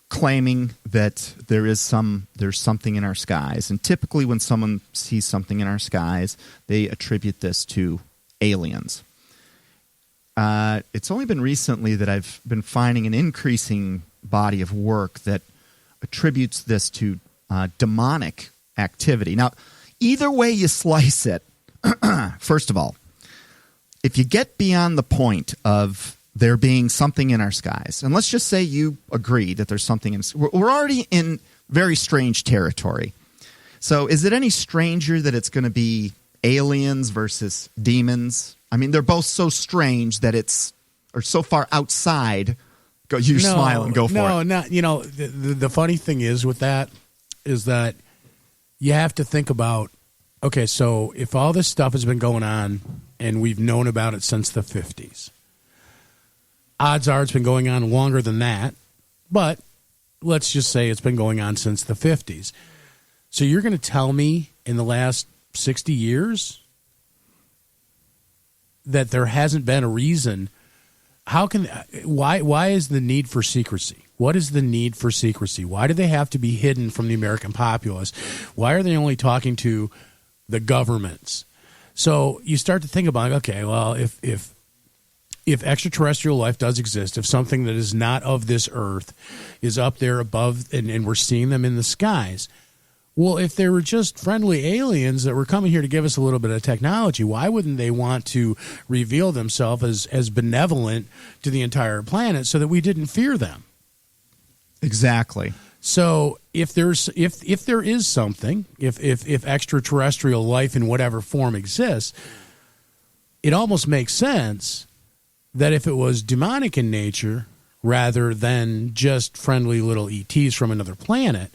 claiming that there's something in our skies. And typically when someone sees something in our skies, they attribute this to aliens. It's only been recently that I've been finding an increasing body of work that attributes this to demonic activity. Now, either way you slice it, first of all, if you get beyond the point of there being something in our skies, and let's just say you agree that there's something in, we're already in very strange territory. So is it any stranger that it's going to be aliens versus demons? I mean, they're both so strange that or so far outside. Smile and go for it. No, not. You know, the funny thing is with that is that you have to think about, okay, so if all this stuff has been going on and we've known about it since the 50s, odds are it's been going on longer than that, but let's just say it's been going on since the 50s. So you're going to tell me in the last 60 years that there hasn't been a reason? Why is the need for secrecy? What is the need for secrecy? Why do they have to be hidden from the American populace? Why are they only talking to the governments? So you start to think about, okay, well, if extraterrestrial life does exist, if something that is not of this earth is up there above and we're seeing them in the skies, well, if they were just friendly aliens that were coming here to give us a little bit of technology, why wouldn't they want to reveal themselves as benevolent to the entire planet so that we didn't fear them? Exactly. So if there is something, if extraterrestrial life in whatever form exists, it almost makes sense that if it was demonic in nature rather than just friendly little ETs from another planet,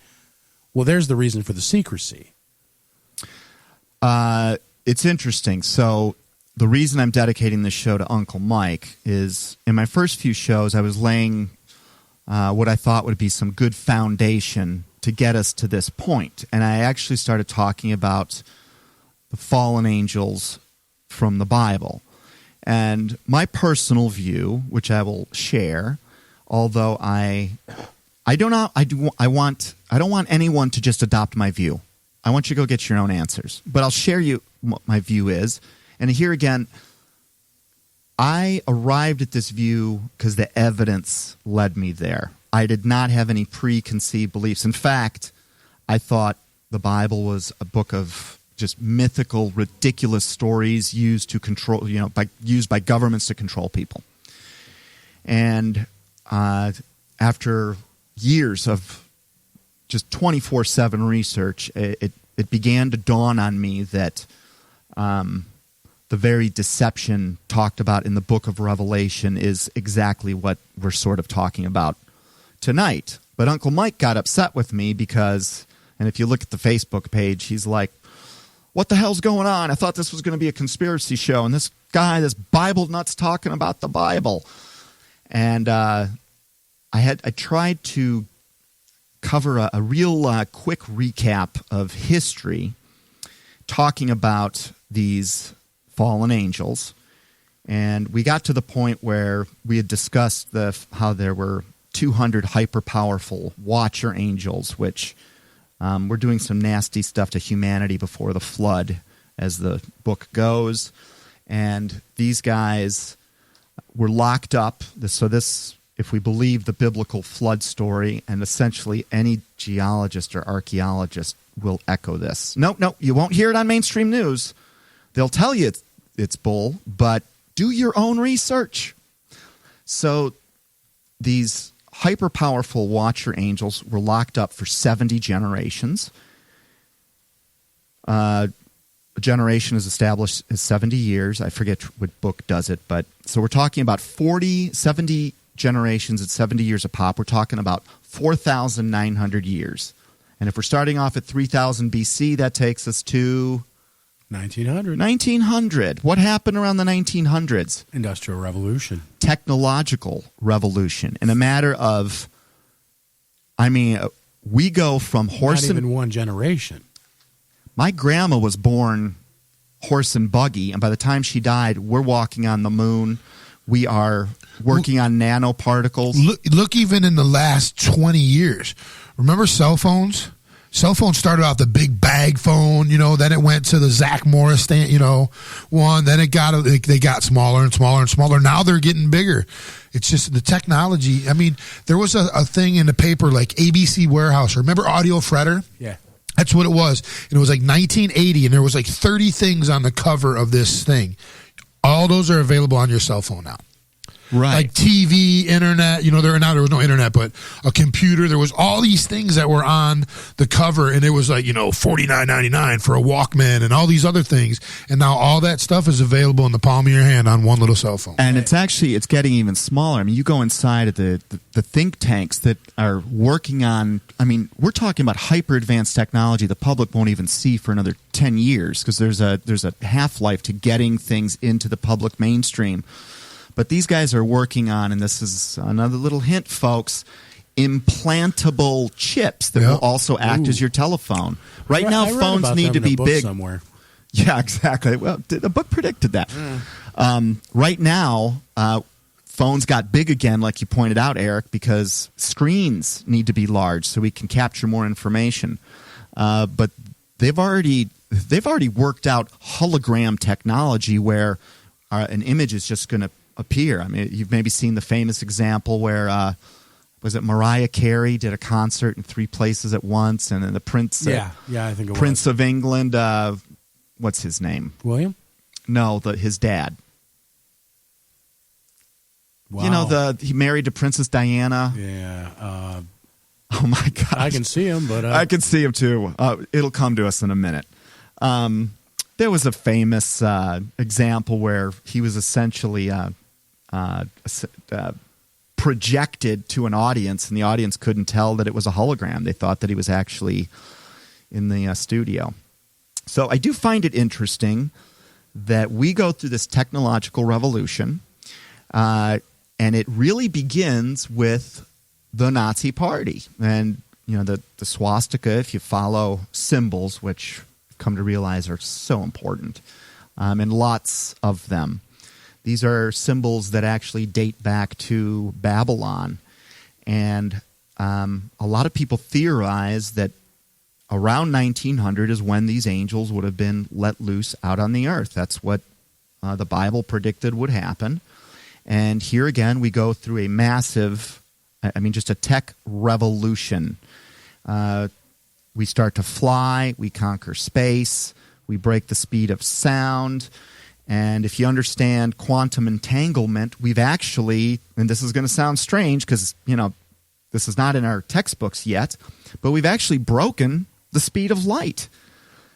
well, there's the reason for the secrecy. It's interesting. So the reason I'm dedicating this show to Uncle Mike is in my first few shows, I was laying what I thought would be some good foundation to get us to this point. And I actually started talking about the fallen angels from the Bible. And my personal view, which I will share, although I don't want anyone to just adopt my view. I want you to go get your own answers. But I'll share you what my view is. And here again, I arrived at this view because the evidence led me there. I did not have any preconceived beliefs. In fact, I thought the Bible was a book of just mythical, ridiculous stories used to control, used by governments to control people. And after years of just 24/7 research, it began to dawn on me that the very deception talked about in the book of Revelation is exactly what we're sort of talking about tonight. But Uncle Mike got upset with me because, and if you look at the Facebook page, he's like, what the hell's going on? I thought this was going to be a conspiracy show, and this guy, this Bible nut's talking about the Bible. And I tried to cover a real quick recap of history, talking about these fallen angels. And we got to the point where we had discussed how there were 200 hyper-powerful watcher angels, which were doing some nasty stuff to humanity before the flood, as the book goes. And these guys were locked up. So this if we believe the biblical flood story, and essentially any geologist or archaeologist will echo this. Nope, you won't hear it on mainstream news. They'll tell you it's bull, but do your own research. So these hyper-powerful watcher angels were locked up for 70 generations. A generation is established as 70 years. I forget what book does it, but so we're talking about 70 generations at 70 years a pop. We're talking about 4,900 years. And if we're starting off at 3000 BC, that takes us to 1900. 1900. What happened around the 1900s? Industrial Revolution. Technological revolution. In a matter of, we go from horse Not even one generation. My grandma was born horse and buggy, and by the time she died, we're walking on the moon. We are working on nanoparticles. Look, even in the last 20 years. Remember cell phones? Cell phones started off the big bag phone, then it went to the Zach Morris one. Then they got smaller and smaller and smaller. Now they're getting bigger. It's just the technology. There was a thing in the paper like ABC Warehouse. Remember Audio Fretter? Yeah. That's what it was. And it was like 1980, and there was like 30 things on the cover of this thing. All those are available on your cell phone now. Right. Like TV, internet, there was no internet, but a computer. There was all these things that were on the cover, and it was like, $49.99 for a Walkman and all these other things. And now all that stuff is available in the palm of your hand on one little cell phone. And it's getting even smaller. You go inside of the think tanks that are working on, we're talking about hyper advanced technology the public won't even see for another 10 years because there's a half-life to getting things into the public mainstream. But these guys are working on, and this is another little hint, folks, implantable chips that will also act as your telephone. Right now, phones need to be big. Somewhere. Yeah, exactly. Well, the book predicted that. Right now, phones got big again, like you pointed out, Eric, because screens need to be large so we can capture more information. But they've already worked out hologram technology where an image is just going to appear. You've maybe seen the famous example where was it Mariah Carey did a concert in 3 places at once, and then the Prince, I think it Prince of England, what's his name? William? No, his dad. Wow. He married to Princess Diana. Yeah. Oh my God! I can see him, but I can see him too. It'll come to us in a minute. There was a famous example where he was essentially projected to an audience, and the audience couldn't tell that it was a hologram. They thought that he was actually in the studio. So I do find it interesting that we go through this technological revolution, and it really begins with the Nazi Party. And, the swastika, if you follow symbols, which I've come to realize are so important, and lots of them. These are symbols that actually date back to Babylon. And a lot of people theorize that around 1900 is when these angels would have been let loose out on the earth. That's what the Bible predicted would happen. And here again, we go through a massive, just a tech revolution. We start to fly, we conquer space, we break the speed of sound. And if you understand quantum entanglement, we've actually, and this is going to sound strange because, this is not in our textbooks yet, but we've actually broken the speed of light.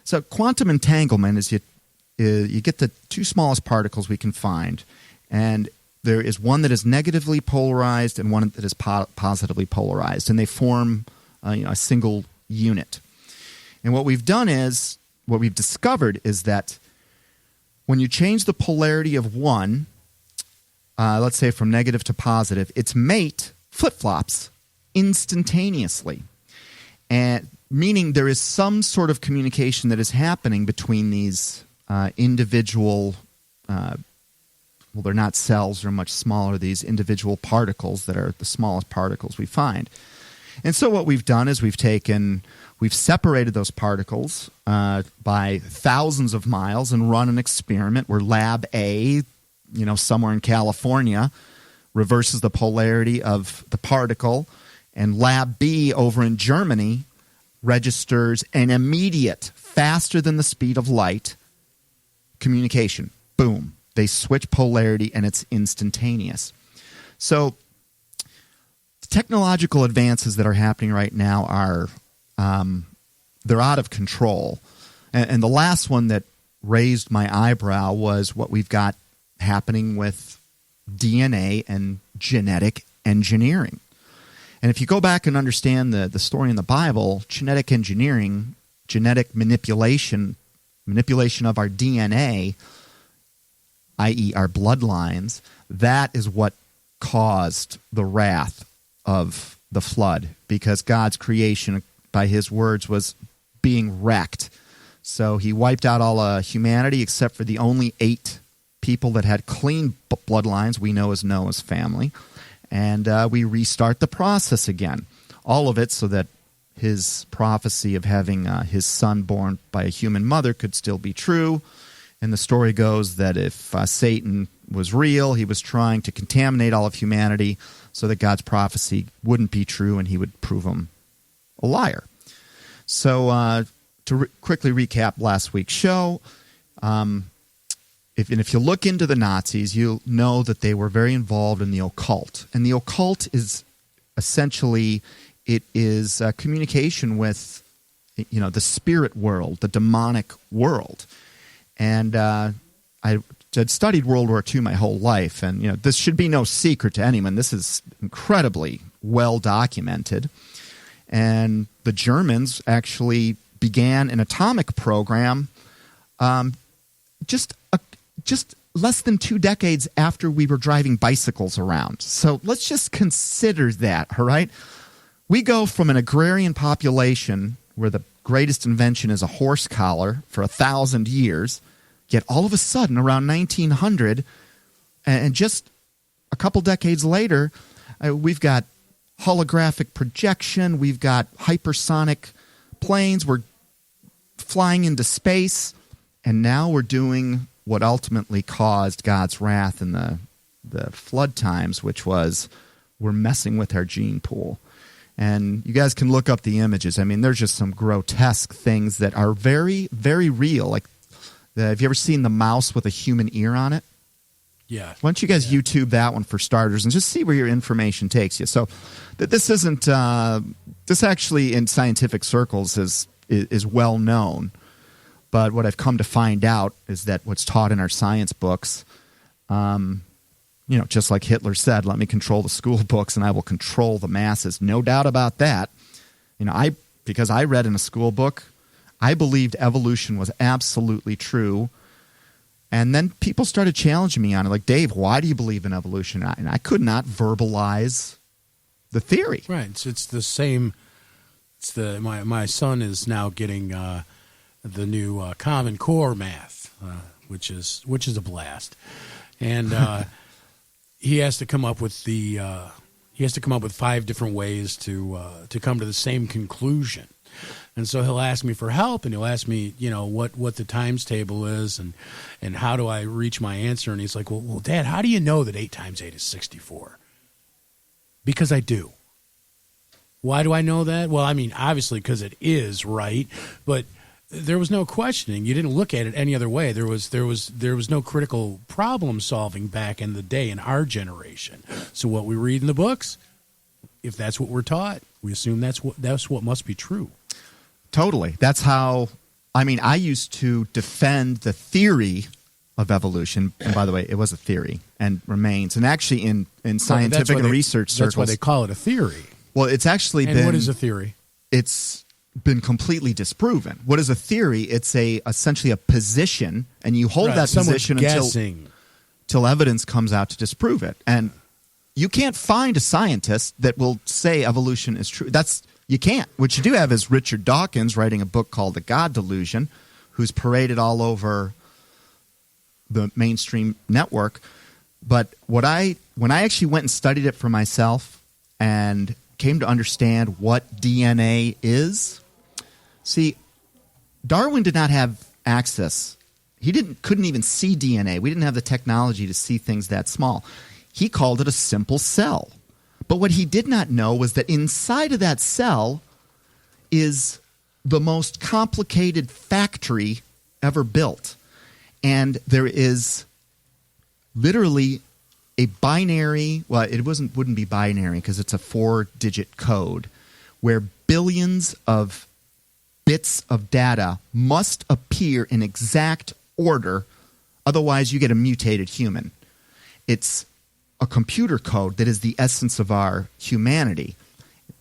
So quantum entanglement is you get the 2 smallest particles we can find, and there is one that is negatively polarized and one that is positively polarized, and they form a single unit. And what we've discovered is that when you change the polarity of one, let's say from negative to positive, its mate flip-flops instantaneously. And meaning there is some sort of communication that is happening between these individual, they're not cells, they're much smaller, these individual particles that are the smallest particles we find. And so what we've done is we've separated those particles by thousands of miles and run an experiment where Lab A, somewhere in California, reverses the polarity of the particle, and Lab B over in Germany registers an immediate, faster than the speed of light, communication. Boom. They switch polarity, and it's instantaneous. So the technological advances that are happening right now are they're out of control. And the last one that raised my eyebrow was what we've got happening with DNA and genetic engineering. And if you go back and understand the story in the Bible, genetic engineering, genetic manipulation of our DNA, i.e. our bloodlines, that is what caused the wrath of the flood, because God's creation, by his words, was being wrecked. So he wiped out all humanity except for the only 8 people that had clean bloodlines we know as Noah's family. And we restart the process again. All of it so that his prophecy of having his son born by a human mother could still be true. And the story goes that if Satan was real, he was trying to contaminate all of humanity so that God's prophecy wouldn't be true and he would prove him a liar. So to quickly recap last week's show, if you look into the Nazis, you'll know that they were very involved in the occult. And the occult is essentially, it is communication with, the spirit world, the demonic world. And I had studied World War II my whole life, and this should be no secret to anyone. This is incredibly well documented. And the Germans actually began an atomic program just less than 2 decades after we were driving bicycles around. So let's just consider that, all right? We go from an agrarian population where the greatest invention is a horse collar for 1,000 years, yet all of a sudden, around 1900, and just a couple decades later, we've got holographic projection, we've got hypersonic planes, we're flying into space, and now we're doing what ultimately caused God's wrath in the flood times, which was we're messing with our gene pool. And you guys can look up the images. I mean, there's just some grotesque things that are very, very real. Like, have you ever seen the mouse with a human ear on it? Yeah. Why don't you guys YouTube that one for starters and just see where your information takes you. So this isn't this actually in scientific circles is well known. But what I've come to find out is that what's taught in our science books, just like Hitler said, let me control the school books and I will control the masses. No doubt about that. Because I read in a school book, I believed evolution was absolutely true. And then people started challenging me on it, like, Dave, why do you believe in evolution? And I could not verbalize the theory. Right. It's the same. My son is now getting the new Common Core math, which is a blast, and he has to come up with 5 different ways to come to the same conclusion. And so he'll ask me for help, and he'll ask me, what the times table is, and how do I reach my answer? And he's like, well, Dad, how do you know that 8 times 8 is 64? Because I do. Why do I know that? Well, I mean, obviously because it is, right? But there was no questioning. You didn't look at it any other way. There was no critical problem solving back in the day in our generation. So what we read in the books, if that's what we're taught, we assume that's what must be true. Totally. That's how. I mean, I used to defend the theory of evolution, and by the way, it was a theory and remains. And actually, in scientific and research circles, that's why they call it a theory. Well, it's actually been. And what is a theory? It's been completely disproven. What is a theory? It's essentially a position, and you hold that position until evidence comes out to disprove it. And you can't find a scientist that will say evolution is true. You can't. What you do have is Richard Dawkins writing a book called The God Delusion, who's paraded all over the mainstream network. But when I actually went and studied it for myself and came to understand what DNA is, see, Darwin did not have access. He couldn't even see DNA. We didn't have the technology to see things that small. He called it a simple cell. But what he did not know was that inside of that cell is the most complicated factory ever built. And there is literally a binary, well, it wouldn't be binary because it's a 4-digit code, where billions of bits of data must appear in exact order, otherwise you get a mutated human. It's a computer code that is the essence of our humanity.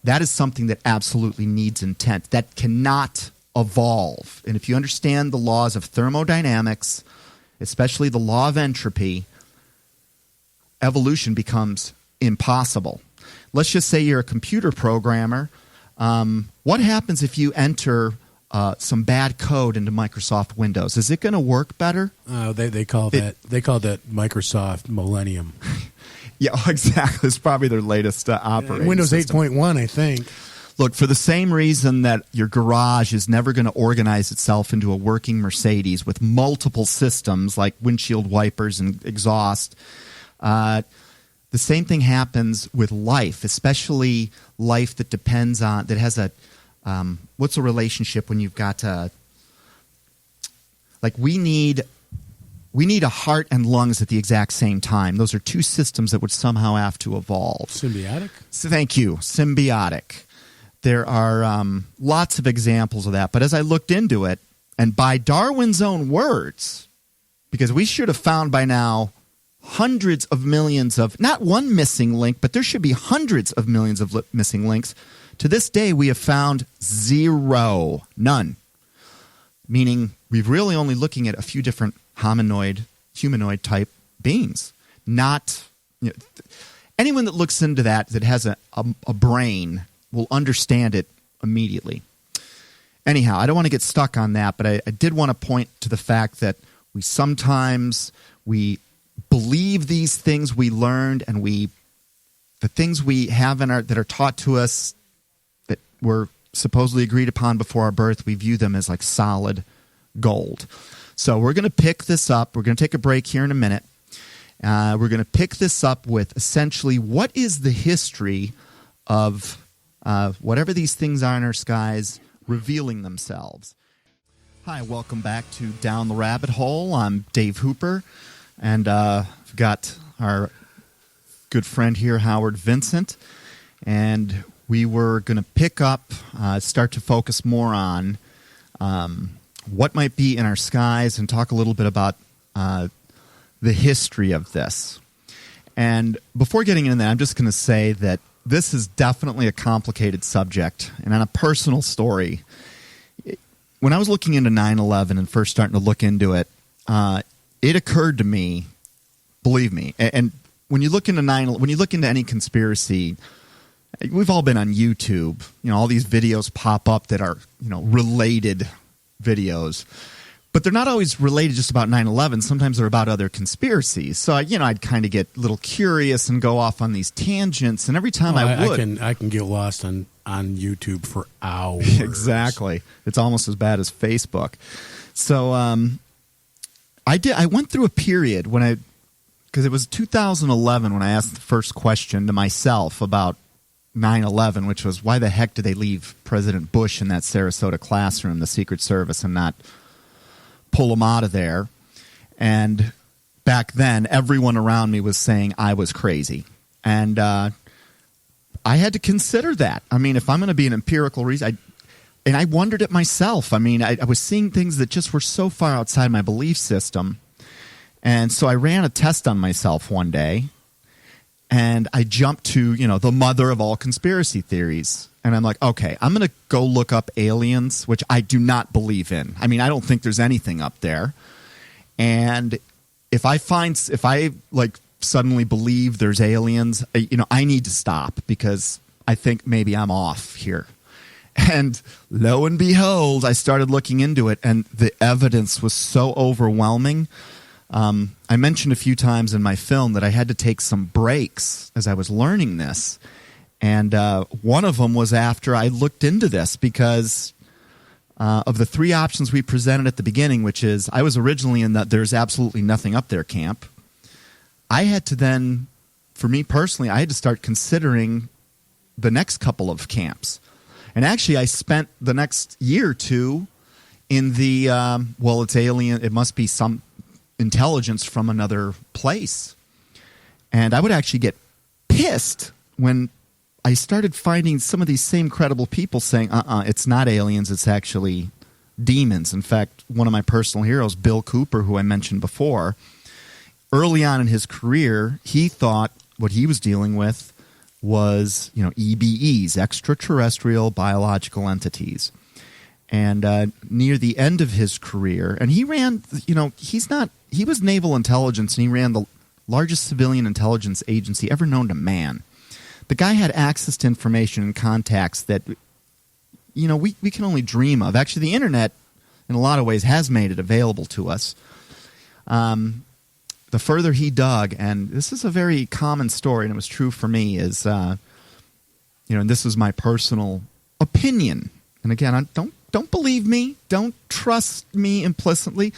That is something that absolutely needs intent. That cannot evolve. And if you understand the laws of thermodynamics, especially the law of entropy, evolution becomes impossible. Let's just say you're a computer programmer. What happens if you enter some bad code into Microsoft Windows? Is it going to work better? They call that Microsoft Millennium. Yeah, exactly. It's probably their latest operating Windows system. 8.1, I think. Look, for the same reason that your garage is never going to organize itself into a working Mercedes with multiple systems like windshield wipers and exhaust, the same thing happens with life, especially life that depends on, that has a, what's a relationship when you've got we need a heart and lungs at the exact same time. Those are two systems that would somehow have to evolve. Symbiotic? So thank you. Symbiotic. There are lots of examples of that. But as I looked into it, and by Darwin's own words, because we should have found by now hundreds of millions of, not one missing link, but there should be hundreds of millions of missing links. To this day, we have found zero. None. Meaning we're really only looking at a few different humanoid type beings. Not, anyone that looks into that has a brain will understand it immediately. Anyhow, I don't want to get stuck on that, but I did want to point to the fact that we sometimes believe these things we learned, and the things we have that are taught to us that were supposedly agreed upon before our birth, we view them as like solid gold. So we're going to pick this up. We're going to take a break here in a minute. We're going to pick this up with essentially what is the history of whatever these things are in our skies revealing themselves. Hi, welcome back to Down the Rabbit Hole. I'm Dave Hooper, and I've got our good friend here, Howard Vincent, and we were going to pick up, start to focus more on what might be in our skies and talk a little bit about the history of this. And before getting into that, I'm just going to say that this is definitely a complicated subject. And on a personal story, when I was looking into 9/11 and first starting to look into it, it occurred to me, believe me, and when you look into when you look into any conspiracy, we've all been on YouTube. All these videos pop up that are related videos, but they're not always related just about 9/11. Sometimes they're about other conspiracies. So I'd kind of get a little curious and go off on these tangents. And every time I can get lost on YouTube for hours. Exactly, it's almost as bad as Facebook. So I went through a period because it was 2011 when I asked the first question to myself about 9/11, which was, why the heck did they leave President Bush in that Sarasota classroom, the Secret Service, and not pull him out of there? And back then, everyone around me was saying I was crazy. And I had to consider that. I mean, if I'm going to be an empirical reason, I wondered it myself. I mean, I was seeing things that just were so far outside my belief system. And so I ran a test on myself one day. And I jumped to, the mother of all conspiracy theories. And I'm like, okay, I'm going to go look up aliens, which I do not believe in. I mean, I don't think there's anything up there. And if I suddenly believe there's aliens, I need to stop because I think maybe I'm off here. And lo and behold, I started looking into it, and the evidence was so overwhelming. I mentioned a few times in my film that I had to take some breaks as I was learning this. And one of them was after I looked into this because of the three options we presented at the beginning, which is I was originally in that there's absolutely nothing up there camp. I had to then for me personally, I had to start considering the next couple of camps. And actually, I spent the next year or two in the, well, it's alien, it must be some intelligence from another place. And I would actually get pissed when I started finding some of these same credible people saying, it's not aliens, it's actually demons. In fact, one of my personal heroes, Bill Cooper, who I mentioned before, early on in his career, he thought what he was dealing with was, EBEs, extraterrestrial biological entities. And near the end of his career, and he ran, he was naval intelligence, and he ran the largest civilian intelligence agency ever known to man. The guy had access to information and contacts that, we can only dream of. Actually, the internet, in a lot of ways, has made it available to us. The further he dug, and this is a very common story, and it was true for me, is, and this is my personal opinion. And again, don't believe me. Don't trust me implicitly.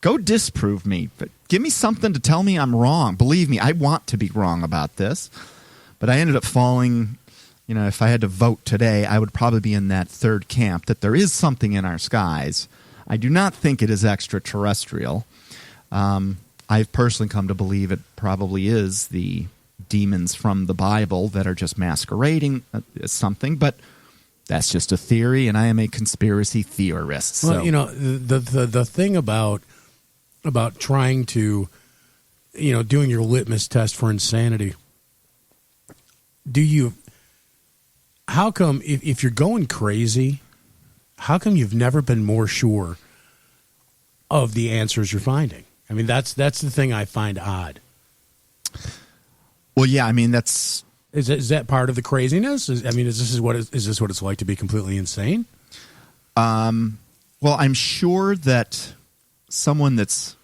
Go disprove me. But give me something to tell me I'm wrong. Believe me, I want to be wrong about this. But I ended up falling, if I had to vote today, I would probably be in that third camp, that there is something in our skies. I do not think it is extraterrestrial. I've personally come to believe it probably is the demons from the Bible that are just masquerading as something, but that's just a theory, and I am a conspiracy theorist. So. Well, the thing about trying to, doing your litmus test for insanity, how come, if you're going crazy, how come you've never been more sure of the answers you're finding? I mean, that's the thing I find odd. Well, yeah, I mean, that's... Is that part of the craziness? Is this what it's like to be completely insane? Well, I'm sure that someone that's,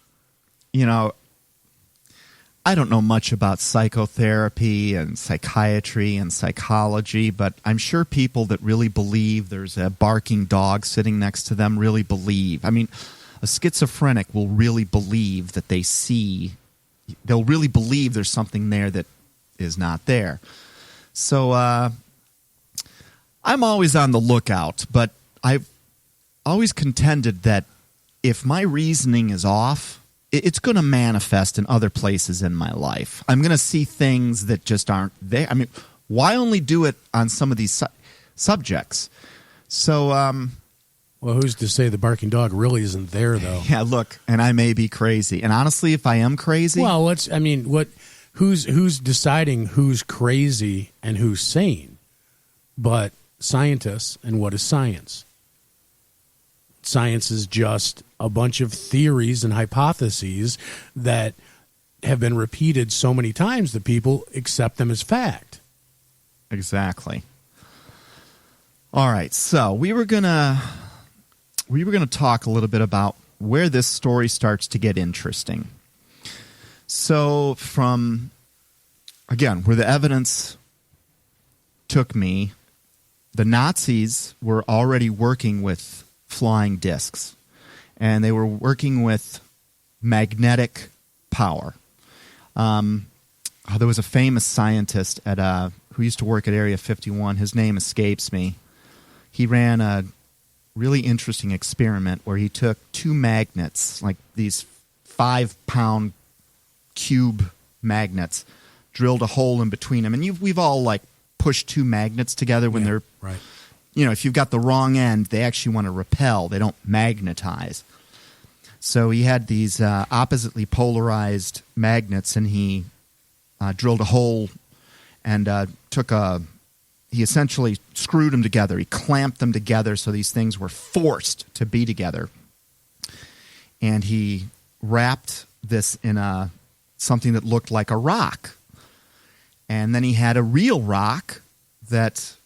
I don't know much about psychotherapy and psychiatry and psychology, but I'm sure people that really believe there's a barking dog sitting next to them really believe. I mean, a schizophrenic will really believe that they'll really believe there's something there that is not there. So I'm always on the lookout, but I've always contended that if my reasoning is off, it's going to manifest in other places in my life. I'm going to see things that just aren't there. I mean, why only do it on some of these subjects? So, well, who's to say the barking dog really isn't there, though? Yeah, look, and I may be crazy. And honestly, if I am crazy... Well, who's deciding who's crazy and who's sane? But scientists, and what is science? Science is just a bunch of theories and hypotheses that have been repeated so many times that people accept them as fact. Exactly. All right, so we were gonna talk a little bit about where this story starts to get interesting. So where the evidence took me, the Nazis were already working with flying discs, and they were working with magnetic power. There was a famous scientist who used to work at Area 51. His name escapes me. He ran a really interesting experiment where he took two magnets, like these 5-pound cube magnets, drilled a hole in between them. And we've all pushed two magnets together when they're right. If you've got the wrong end, they actually want to repel. They don't magnetize. So he had these oppositely polarized magnets, and he drilled a hole and he essentially screwed them together. He clamped them together so these things were forced to be together. And he wrapped this in something that looked like a rock. And then he had a real rock that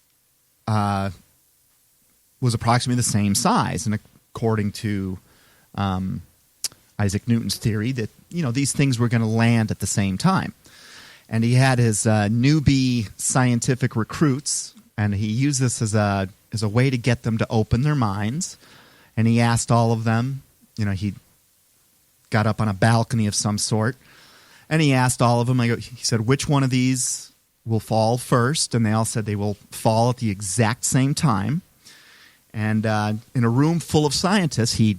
was approximately the same size. And according to Isaac Newton's theory that, these things were going to land at the same time. And he had his newbie scientific recruits, and he used this as a way to get them to open their minds. And he asked all of them, he got up on a balcony of some sort, And he asked all of them, he said, which one of these will fall first? And they all said they will fall at the exact same time. And in a room full of scientists, he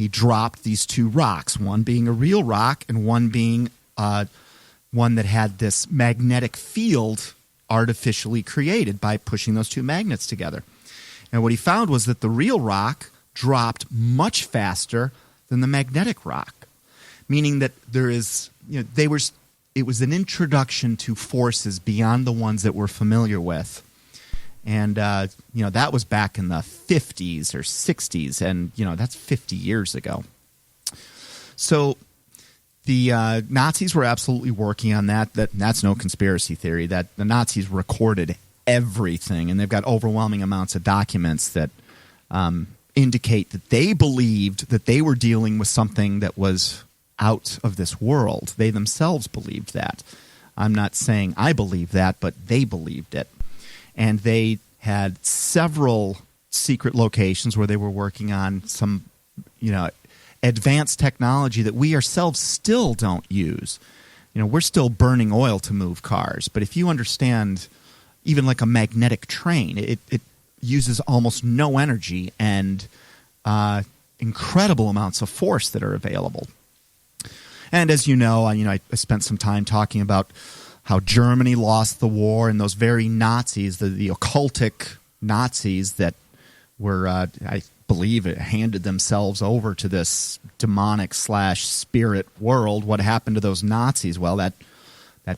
dropped these two rocks, one being a real rock and one being one that had this magnetic field artificially created by pushing those two magnets together. And what he found was that the real rock dropped much faster than the magnetic rock, meaning that there is, it was an introduction to forces beyond the ones that we're familiar with. And, that was back in the 50s or 60s, and, that's 50 years ago. So the Nazis were absolutely working on that. That's no conspiracy theory, that the Nazis recorded everything, and they've got overwhelming amounts of documents that indicate that they believed that they were dealing with something that was out of this world. They themselves believed that. I'm not saying I believe that, but they believed it. And they had several secret locations where they were working on some, advanced technology that we ourselves still don't use. We're still burning oil to move cars. But if you understand, even like a magnetic train, it uses almost no energy and incredible amounts of force that are available. And as you know, I spent some time talking about how Germany lost the war, and those very Nazis, the occultic Nazis that were, I believe, handed themselves over to this demonic / spirit world. What happened to those Nazis? Well, that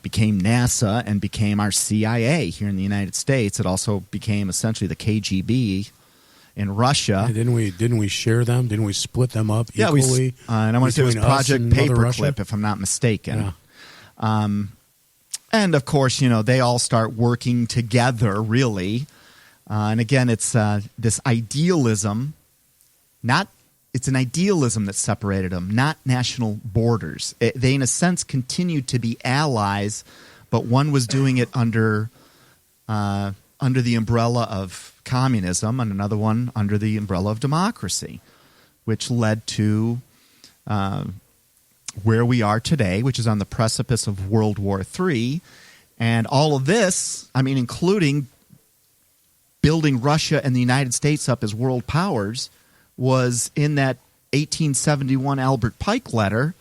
became NASA and became our CIA here in the United States. It also became essentially the KGB in Russia. Yeah, didn't we share them? Didn't we split them up equally? Yeah, and I want to say it was Project Paperclip, if I'm not mistaken. Yeah. And of course, they all start working together, really. And again, it's this idealism. It's an idealism that separated them, not national borders. They, in a sense, continued to be allies, but one was doing it under the umbrella of communism, and another one under the umbrella of democracy, which led to where we are today, which is on the precipice of World War III. And all of this, including building Russia and the United States up as world powers, was in that 1871 Albert Pike letter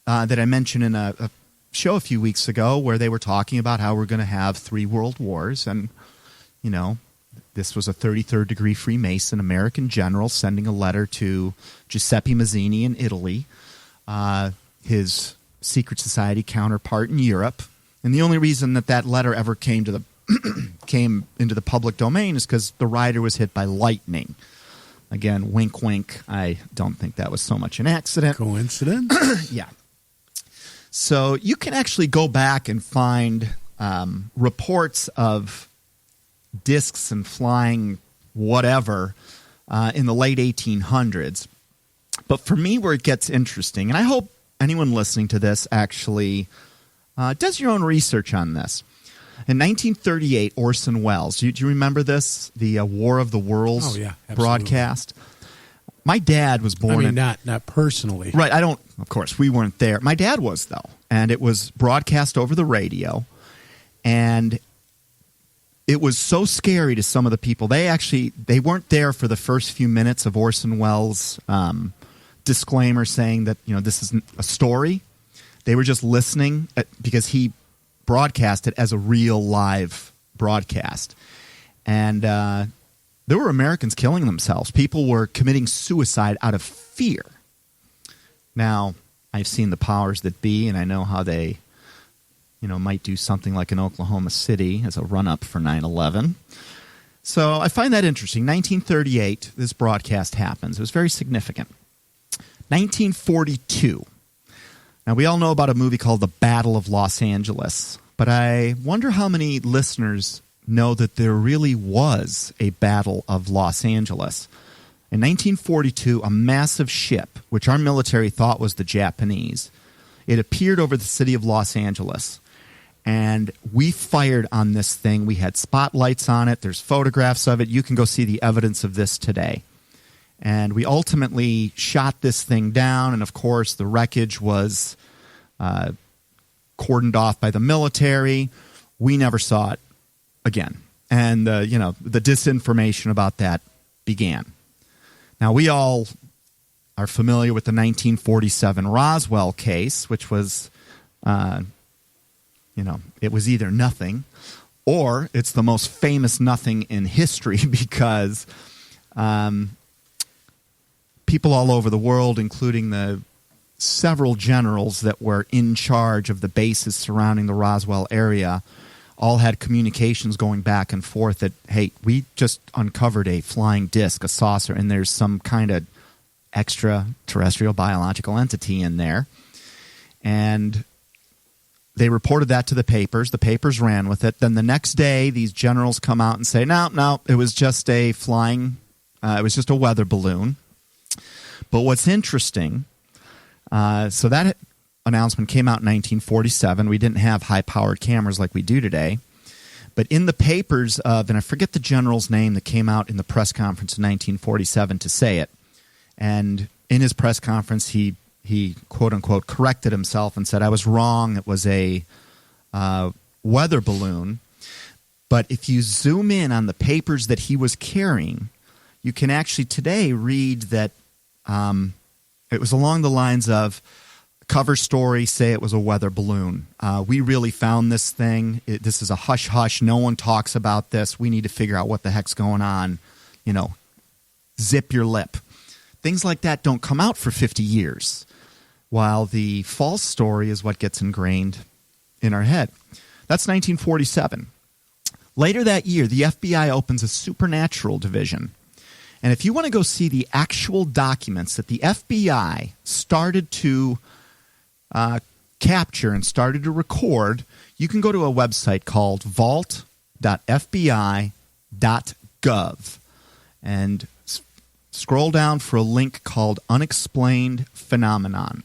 that I mentioned in a show a few weeks ago, where they were talking about how we're going to have 3 world wars. And, this was a 33rd degree Freemason American general sending a letter to Giuseppe Mazzini in Italy, his secret society counterpart in Europe. And the only reason that letter ever came into the public domain is because the writer was hit by lightning. Again, wink, wink. I don't think that was so much an accident. Coincidence? Yeah. So you can actually go back and find reports of discs and flying whatever in the late 1800s. But for me, where it gets interesting, and I hope anyone listening to this actually does your own research on this. In 1938, Orson Welles, do you remember this? The War of the Worlds broadcast? My dad was born not personally. Right, of course, we weren't there. My dad was, though, and it was broadcast over the radio, and it was so scary to some of the people. They weren't there for the first few minutes of Orson Welles' disclaimer saying that, this is a story. They were just listening because he broadcast it as a real live broadcast. And there were Americans killing themselves. People were committing suicide out of fear. Now, I've seen the powers that be, and I know how they, might do something like in Oklahoma City as a run-up for 9/11. So I find that interesting. 1938, this broadcast happens. It was very significant. 1942. Now, we all know about a movie called The Battle of Los Angeles, but I wonder how many listeners know that there really was a Battle of Los Angeles. In 1942, a massive ship, which our military thought was the Japanese, it appeared over the city of Los Angeles, and we fired on this thing. We had spotlights on it. There's photographs of it. You can go see the evidence of this today. And we ultimately shot this thing down, and of course the wreckage was cordoned off by the military. We never saw it again. And, the disinformation about that began. Now, we all are familiar with the 1947 Roswell case, which was, it was either nothing or it's the most famous nothing in history because people all over the world, including the several generals that were in charge of the bases surrounding the Roswell area, all had communications going back and forth that, hey, we just uncovered a flying disc, a saucer, and there's some kind of extraterrestrial biological entity in there. And they reported that to the papers. The papers ran with it. Then the next day, these generals come out and say, no, it was just it was just a weather balloon. But what's interesting, so that announcement came out in 1947. We didn't have high-powered cameras like we do today. But in the papers and I forget the general's name that came out in the press conference in 1947 to say it. And in his press conference, he quote-unquote corrected himself and said, I was wrong. It was a weather balloon. But if you zoom in on the papers that he was carrying, you can actually today read that it was along the lines of cover story, say it was a weather balloon. We really found this thing. This is a hush-hush. No one talks about this. We need to figure out what the heck's going on. Zip your lip. Things like that don't come out for 50 years, while the false story is what gets ingrained in our head. That's 1947. Later that year, the FBI opens a supernatural division. And if you want to go see the actual documents that the FBI started to capture and started to record, you can go to a website called vault.fbi.gov and scroll down for a link called Unexplained Phenomenon.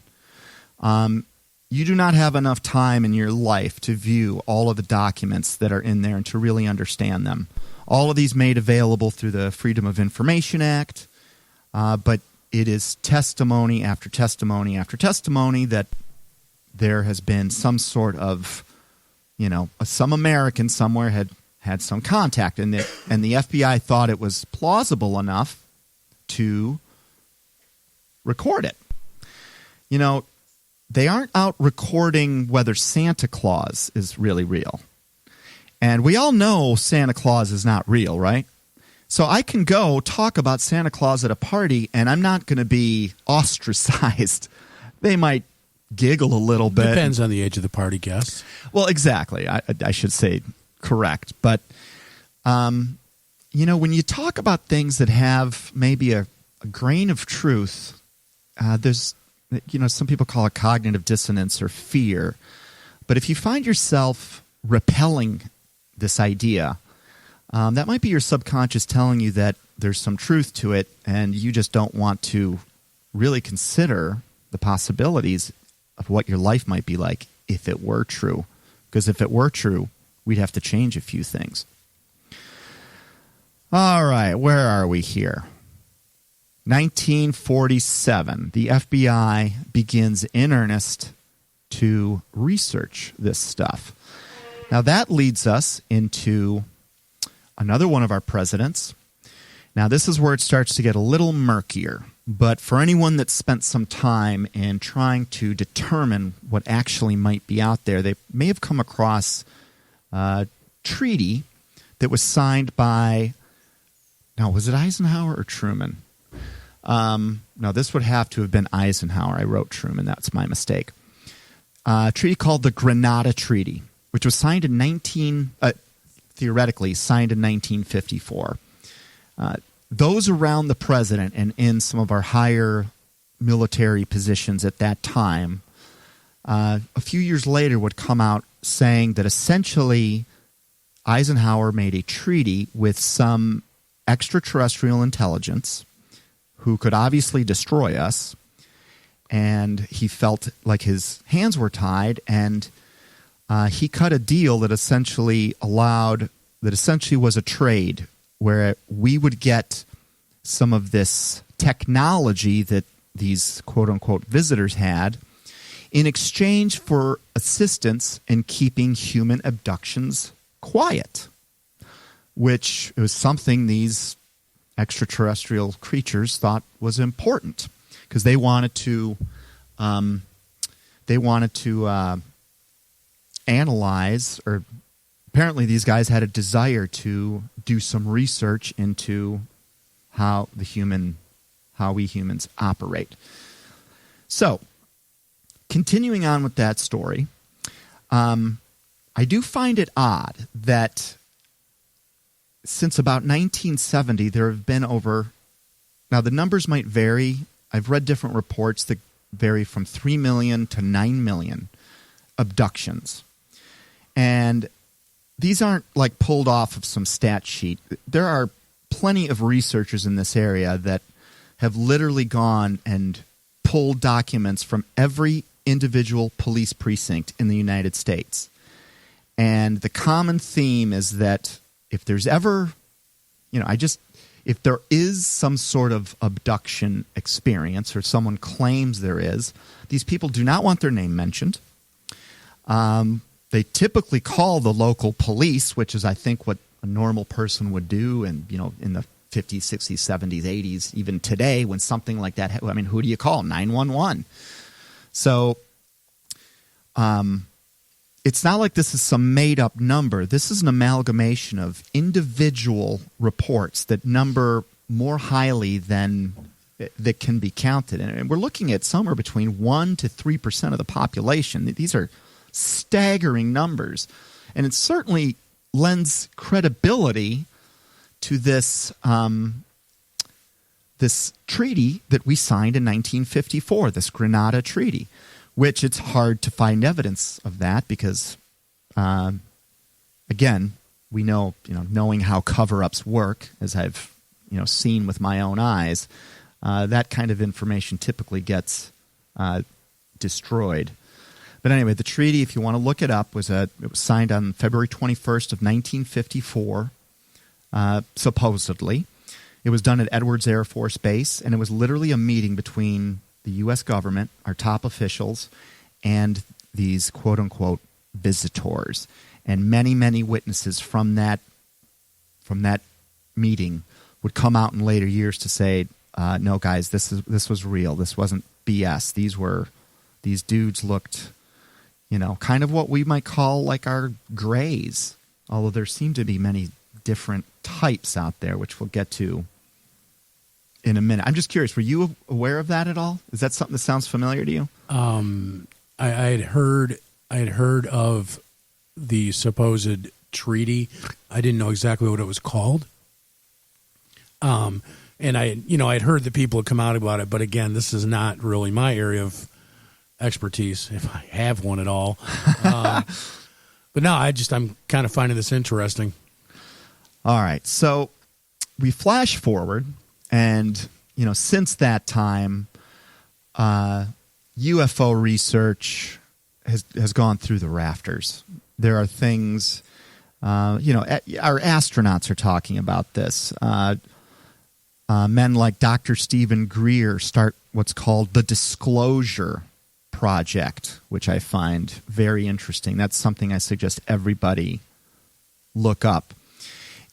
You do not have enough time in your life to view all of the documents that are in there and to really understand them. All of these made available through the Freedom of Information Act, but it is testimony after testimony after testimony that there has been some sort of, some American somewhere had some contact, and the FBI thought it was plausible enough to record it. They aren't out recording whether Santa Claus is really real. And we all know Santa Claus is not real, right? So I can go talk about Santa Claus at a party, and I'm not going to be ostracized. They might giggle a little bit. Depends on the age of the party guest. Well, exactly. I should say correct. But, when you talk about things that have maybe a grain of truth, there's, some people call it cognitive dissonance or fear. But if you find yourself repelling this idea, that might be your subconscious telling you that there's some truth to it, and you just don't want to really consider the possibilities of what your life might be like if it were true. Because if it were true, we'd have to change a few things. All right, where are we here? 1947, the FBI begins in earnest to research this stuff. Now that leads us into another one of our presidents. Now this is where it starts to get a little murkier, but for anyone that spent some time in trying to determine what actually might be out there, they may have come across a treaty that was signed by, now was it Eisenhower or Truman? No, this would have to have been Eisenhower. I wrote Truman. That's my mistake. A treaty called the Grenada Treaty, which was signed in theoretically signed in 1954. Those around the president and in some of our higher military positions at that time, a few years later would come out saying that essentially Eisenhower made a treaty with some extraterrestrial intelligence who could obviously destroy us, and he felt like his hands were tied, and he cut a deal that essentially was a trade where we would get some of this technology that these quote-unquote visitors had in exchange for assistance in keeping human abductions quiet, which was something these extraterrestrial creatures thought was important because they wanted to analyze, or apparently these guys had a desire to do some research into how we humans operate. So, continuing on with that story, I do find it odd that since about 1970, there have been now the numbers might vary. I've read different reports that vary from 3 million to 9 million abductions. And these aren't like pulled off of some stat sheet. There are plenty of researchers in this area that have literally gone and pulled documents from every individual police precinct in the United States. And the common theme is that if there's ever, if there is some sort of abduction experience, or someone claims there is, these people do not want their name mentioned. They typically call the local police, which is, I think, what a normal person would do, and in the 50s, 60s, 70s, 80s, even today, when something like that, who do you call? 911. So, it's not like this is some made-up number. This is an amalgamation of individual reports that number more highly than that can be counted. And we're looking at somewhere between 1 to 3% of the population. These are staggering numbers. And it certainly lends credibility to this this treaty that we signed in 1954, this Grenada Treaty, which it's hard to find evidence of that because, again, we know, knowing how cover-ups work, as I've, seen with my own eyes, that kind of information typically gets destroyed. But anyway, the treaty, if you want to look it up, it was signed on February 21st of 1954, supposedly. It was done at Edwards Air Force Base, and it was literally a meeting between the U.S. government, our top officials, and these quote-unquote visitors. And many, many witnesses from that meeting would come out in later years to say, no, guys, this was real. This wasn't BS. These dudes looked, kind of what we might call like our grays, although there seem to be many different types out there, which we'll get to in a minute. I'm just curious, were you aware of that at all? Is that something that sounds familiar to you? I had heard of the supposed treaty. I didn't know exactly what it was called. And I'd heard that people had come out about it, but again, this is not really my area of expertise, if I have one at all. But no, I'm kind of finding this interesting. All right. So we flash forward, and, since that time, UFO research has gone through the rafters. There are things, our astronauts are talking about this. Men like Dr. Stephen Greer start what's called the Disclosure Project, which I find very interesting. That's something I suggest everybody look up.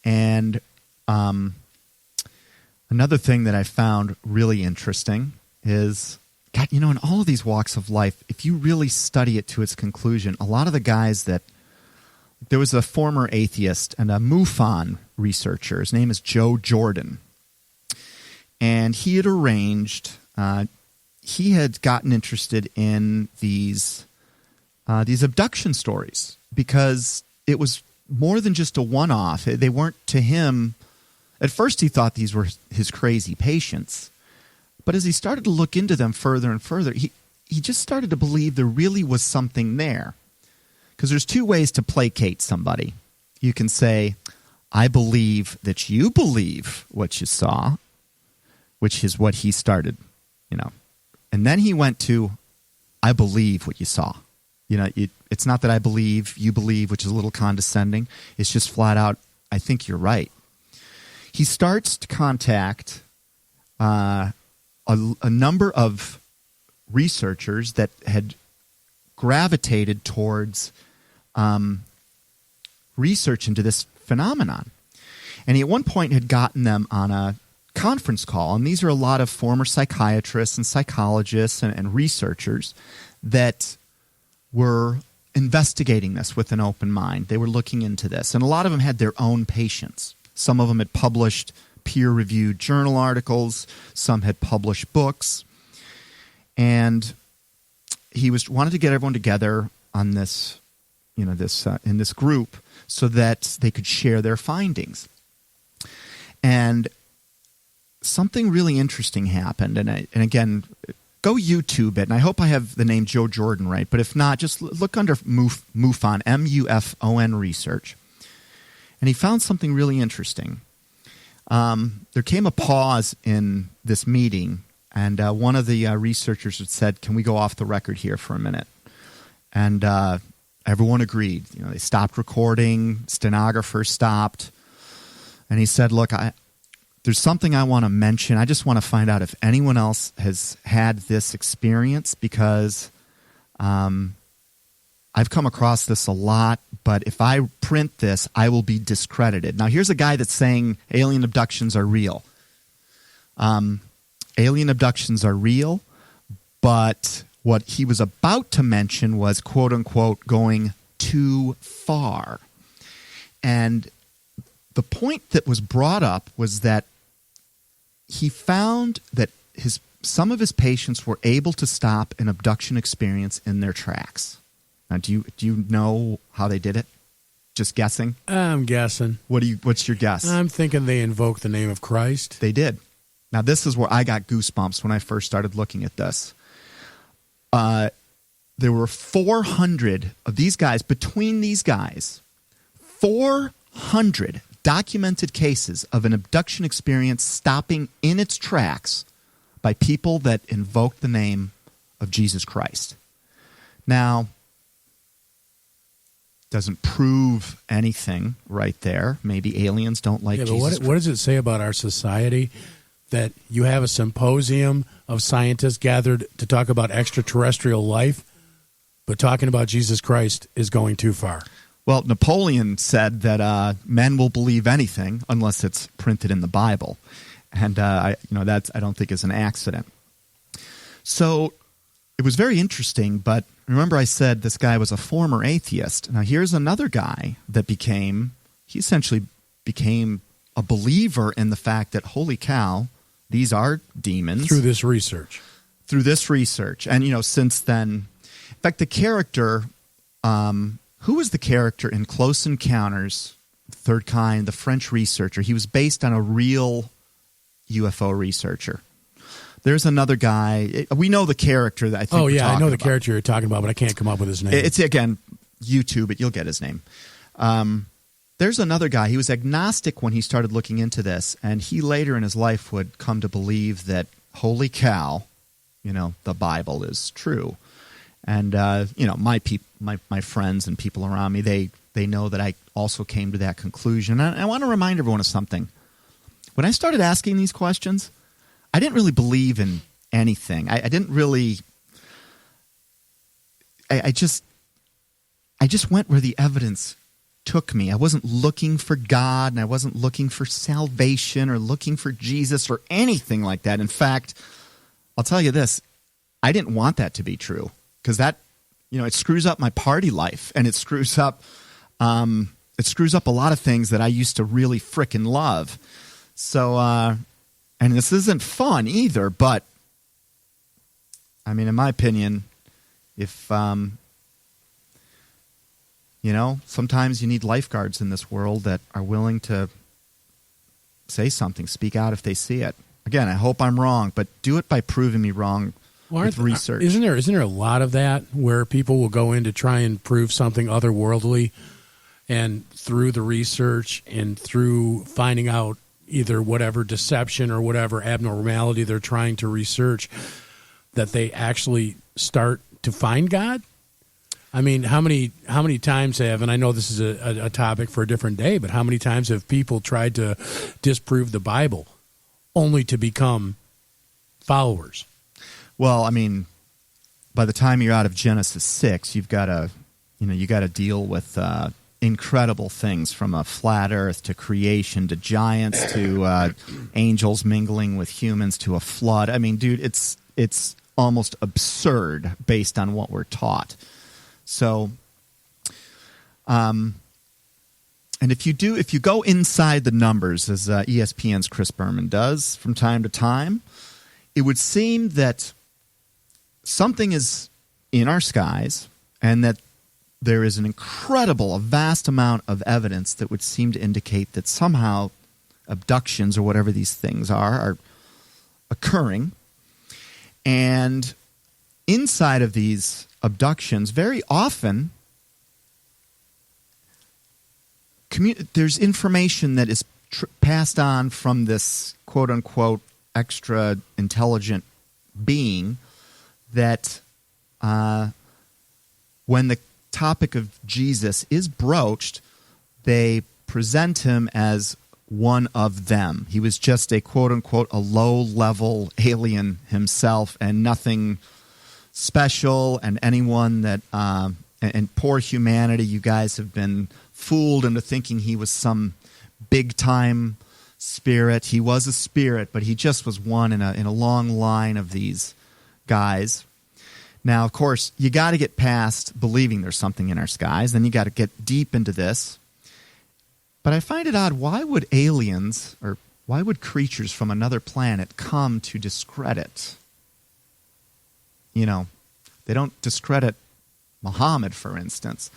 And another thing that I found really interesting is, God, in all of these walks of life, if you really study it to its conclusion, a lot of the guys there was a former atheist and a MUFON researcher. His name is Joe Jordan. And he had arranged, he had gotten interested in these abduction stories because it was more than just a one-off. They weren't, to him, at first he thought these were his crazy patients. But as he started to look into them further and further, he just started to believe there really was something there. Because there's two ways to placate somebody. You can say, I believe that you believe what you saw, which is what he started, And then he went to, I believe what you saw. It's not that I believe, you believe, which is a little condescending. It's just flat out, I think you're right. He starts to contact a number of researchers that had gravitated towards research into this phenomenon. And he at one point had gotten them on a conference call, and these are a lot of former psychiatrists and psychologists and researchers that were investigating this with an open mind. They were looking into this, and a lot of them had their own patients. Some of them had published peer-reviewed journal articles, some had published books, and he wanted to get everyone together on this, in this group so that they could share their findings. And something really interesting happened, and again, go YouTube it, and I hope I have the name Joe Jordan right, but if not, just look under MUFON, M-U-F-O-N research. And he found something really interesting. There came a pause in this meeting, and one of the researchers had said, "Can we go off the record here for a minute?" And everyone agreed. They stopped recording, stenographers stopped, and he said, "Look, there's something I want to mention. I just want to find out if anyone else has had this experience, because I've come across this a lot, but if I print this, I will be discredited." Now, here's a guy that's saying alien abductions are real. Alien abductions are real, but what he was about to mention was, quote unquote, going too far. And the point that was brought up was that he found that some of his patients were able to stop an abduction experience in their tracks. Now, do you know how they did it? Just guessing? I'm guessing. What's your guess? I'm thinking they invoked the name of Christ. They did. Now, this is where I got goosebumps when I first started looking at this. There were 400 of these guys, between these guys, 400 documented cases of an abduction experience stopping in its tracks by people that invoked the name of Jesus Christ. Now, doesn't prove anything right there. Maybe aliens don't like Jesus Christ. What does it say about our society that you have a symposium of scientists gathered to talk about extraterrestrial life, but talking about Jesus Christ is going too far? Well, Napoleon said that men will believe anything unless it's printed in the Bible, and I don't think is an accident. So it was very interesting. But remember, I said this guy was a former atheist. Now here's another guy that essentially became a believer in the fact that, holy cow, these are demons through this research. And since then, in fact, the character. Who was the character in Close Encounters, Third Kind, the French researcher? He was based on a real UFO researcher. There's another guy. We know the character that I think. Oh yeah, I know the character you're talking about, but I can't come up with his name. It's again YouTube it. You'll get his name. There's another guy. He was agnostic when he started looking into this, and he later in his life would come to believe that, holy cow, the Bible is true. And my friends and people around me, they know that I also came to that conclusion. And I want to remind everyone of something. When I started asking these questions, I didn't really believe in anything. I didn't really. I just went where the evidence took me. I wasn't looking for God, and I wasn't looking for salvation or looking for Jesus or anything like that. In fact, I'll tell you this: I didn't want that to be true. Because that, it screws up my party life, and it screws up a lot of things that I used to really frickin' love. So, and this isn't fun either, but, in my opinion, if, sometimes you need lifeguards in this world that are willing to say something, speak out if they see it. Again, I hope I'm wrong, but do it by proving me wrong. With research. Isn't there a lot of that where people will go in to try and prove something otherworldly, and through the research and through finding out either whatever deception or whatever abnormality they're trying to research, that they actually start to find God? How many times have, and I know this is a topic for a different day, but how many times have people tried to disprove the Bible only to become followers? Well, by the time you're out of Genesis 6, you've got to deal with incredible things, from a flat earth to creation to giants to angels mingling with humans to a flood. I mean, dude, it's almost absurd based on what we're taught. So, and if you go inside the numbers, as ESPN's Chris Berman does from time to time, it would seem that something is in our skies, and that there is a vast amount of evidence that would seem to indicate that somehow abductions, or whatever these things are occurring. And inside of these abductions, very often, there's information that is passed on from this quote-unquote extra intelligent being that when the topic of Jesus is broached, they present him as one of them. He was just a quote-unquote a low-level alien himself, and nothing special, and anyone that and poor humanity, you guys have been fooled into thinking he was some big-time spirit. He was a spirit, but he just was one in a long line of these guys. Now, of course, you got to get past believing there's something in our skies. Then you got to get deep into this. But I find it odd, why would aliens, or why would creatures from another planet come to discredit? You know, they don't discredit Muhammad, for instance.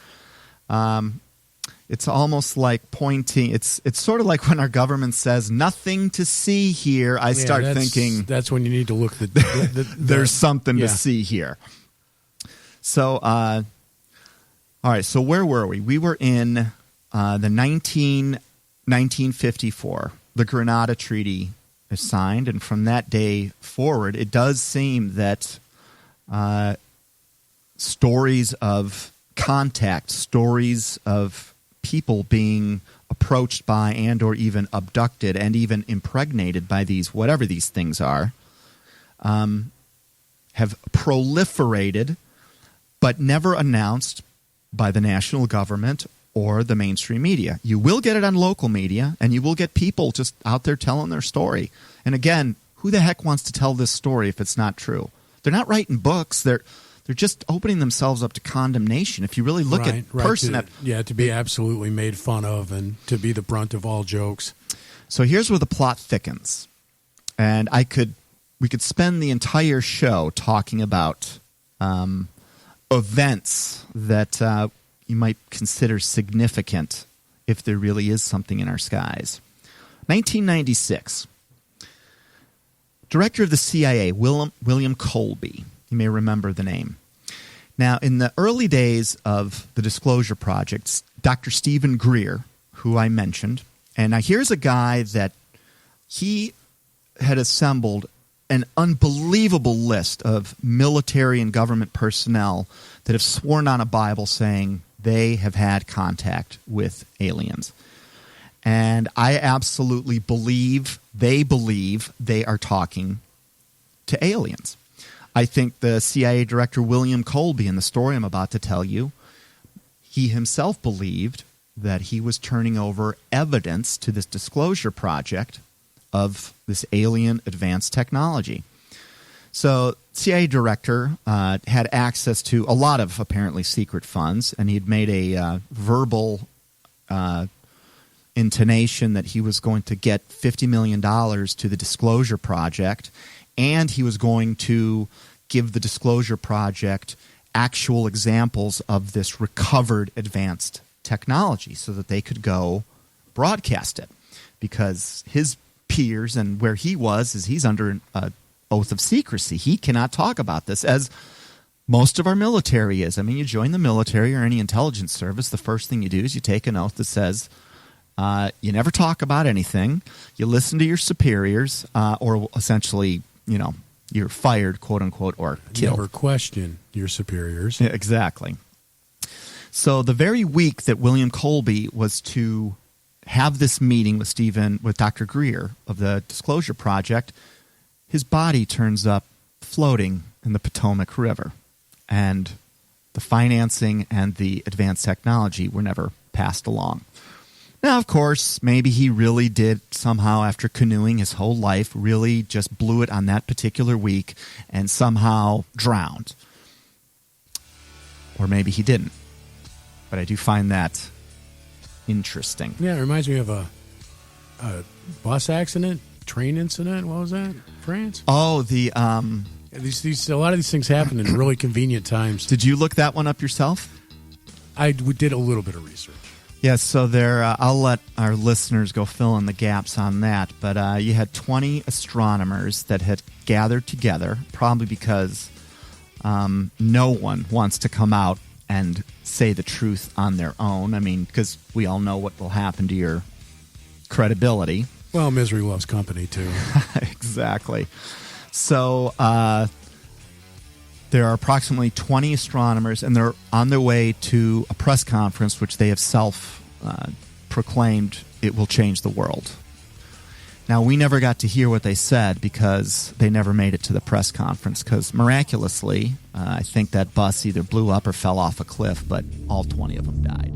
It's almost like pointing. It's sort of like when our government says nothing to see here. I start thinking that's when you need to look. There's something to see here. So, all right. So where were we? We were in the 1954. The Grenada Treaty is signed, and from that day forward, it does seem that stories of contact, stories of people being approached by and or even abducted and even impregnated by these, whatever these things are, have proliferated, but never announced by the national government or the mainstream media. You will get it on local media, and you will get people just out there telling their story. And again, who the heck wants to tell this story if it's not true? They're not writing books. They're just opening themselves up to condemnation. If you really look at to be absolutely made fun of and to be the brunt of all jokes. So here's where the plot thickens, and we could spend the entire show talking about events that you might consider significant if there really is something in our skies. 1996. Director of the CIA, William Colby. You may remember the name. Now, in the early days of the Disclosure Project, Dr. Stephen Greer, who I mentioned, and now here's a guy that he had assembled an unbelievable list of military and government personnel that have sworn on a Bible saying they have had contact with aliens. And I absolutely believe they are talking to aliens. I think the CIA director, William Colby, in the story I'm about to tell you, he himself believed that he was turning over evidence to this Disclosure Project of this alien advanced technology. So CIA director had access to a lot of apparently secret funds, and he'd made a verbal intonation that he was going to get $50 million to the Disclosure Project, and he was going to give the Disclosure Project actual examples of this recovered advanced technology so that they could go broadcast it. Because his peers and where he was is he's under an oath of secrecy. He cannot talk about this, as most of our military is. I mean, you join the military or any intelligence service, the first thing you do is you take an oath that says you never talk about anything, you listen to your superiors, or essentially, you're fired, quote unquote, or killed. Never question your superiors. Yeah, exactly. So the very week that William Colby was to have this meeting with Dr. Greer of the Disclosure Project, his body turns up floating in the Potomac River. and the financing and the advanced technology were never passed along. Now, of course, maybe he really did somehow, after canoeing his whole life, really just blew it on that particular week and somehow drowned. Or maybe he didn't. But I do find that interesting. Yeah, it reminds me of a bus accident, train incident. What was that? France? Oh, the These a lot of these things happen in really convenient times. Did you look that one up yourself? We did a little bit of research. Yes, so there. I'll let our listeners go fill in the gaps on that. But you had 20 astronomers that had gathered together, probably because no one wants to come out and say the truth on their own. I mean, because we all know what will happen to your credibility. Well, misery loves company, too. Exactly. So there are approximately 20 astronomers, and they're on their way to a press conference, which they have self-proclaimed it will change the world. Now, we never got to hear what they said because they never made it to the press conference, because miraculously, I think that bus either blew up or fell off a cliff, but all 20 of them died.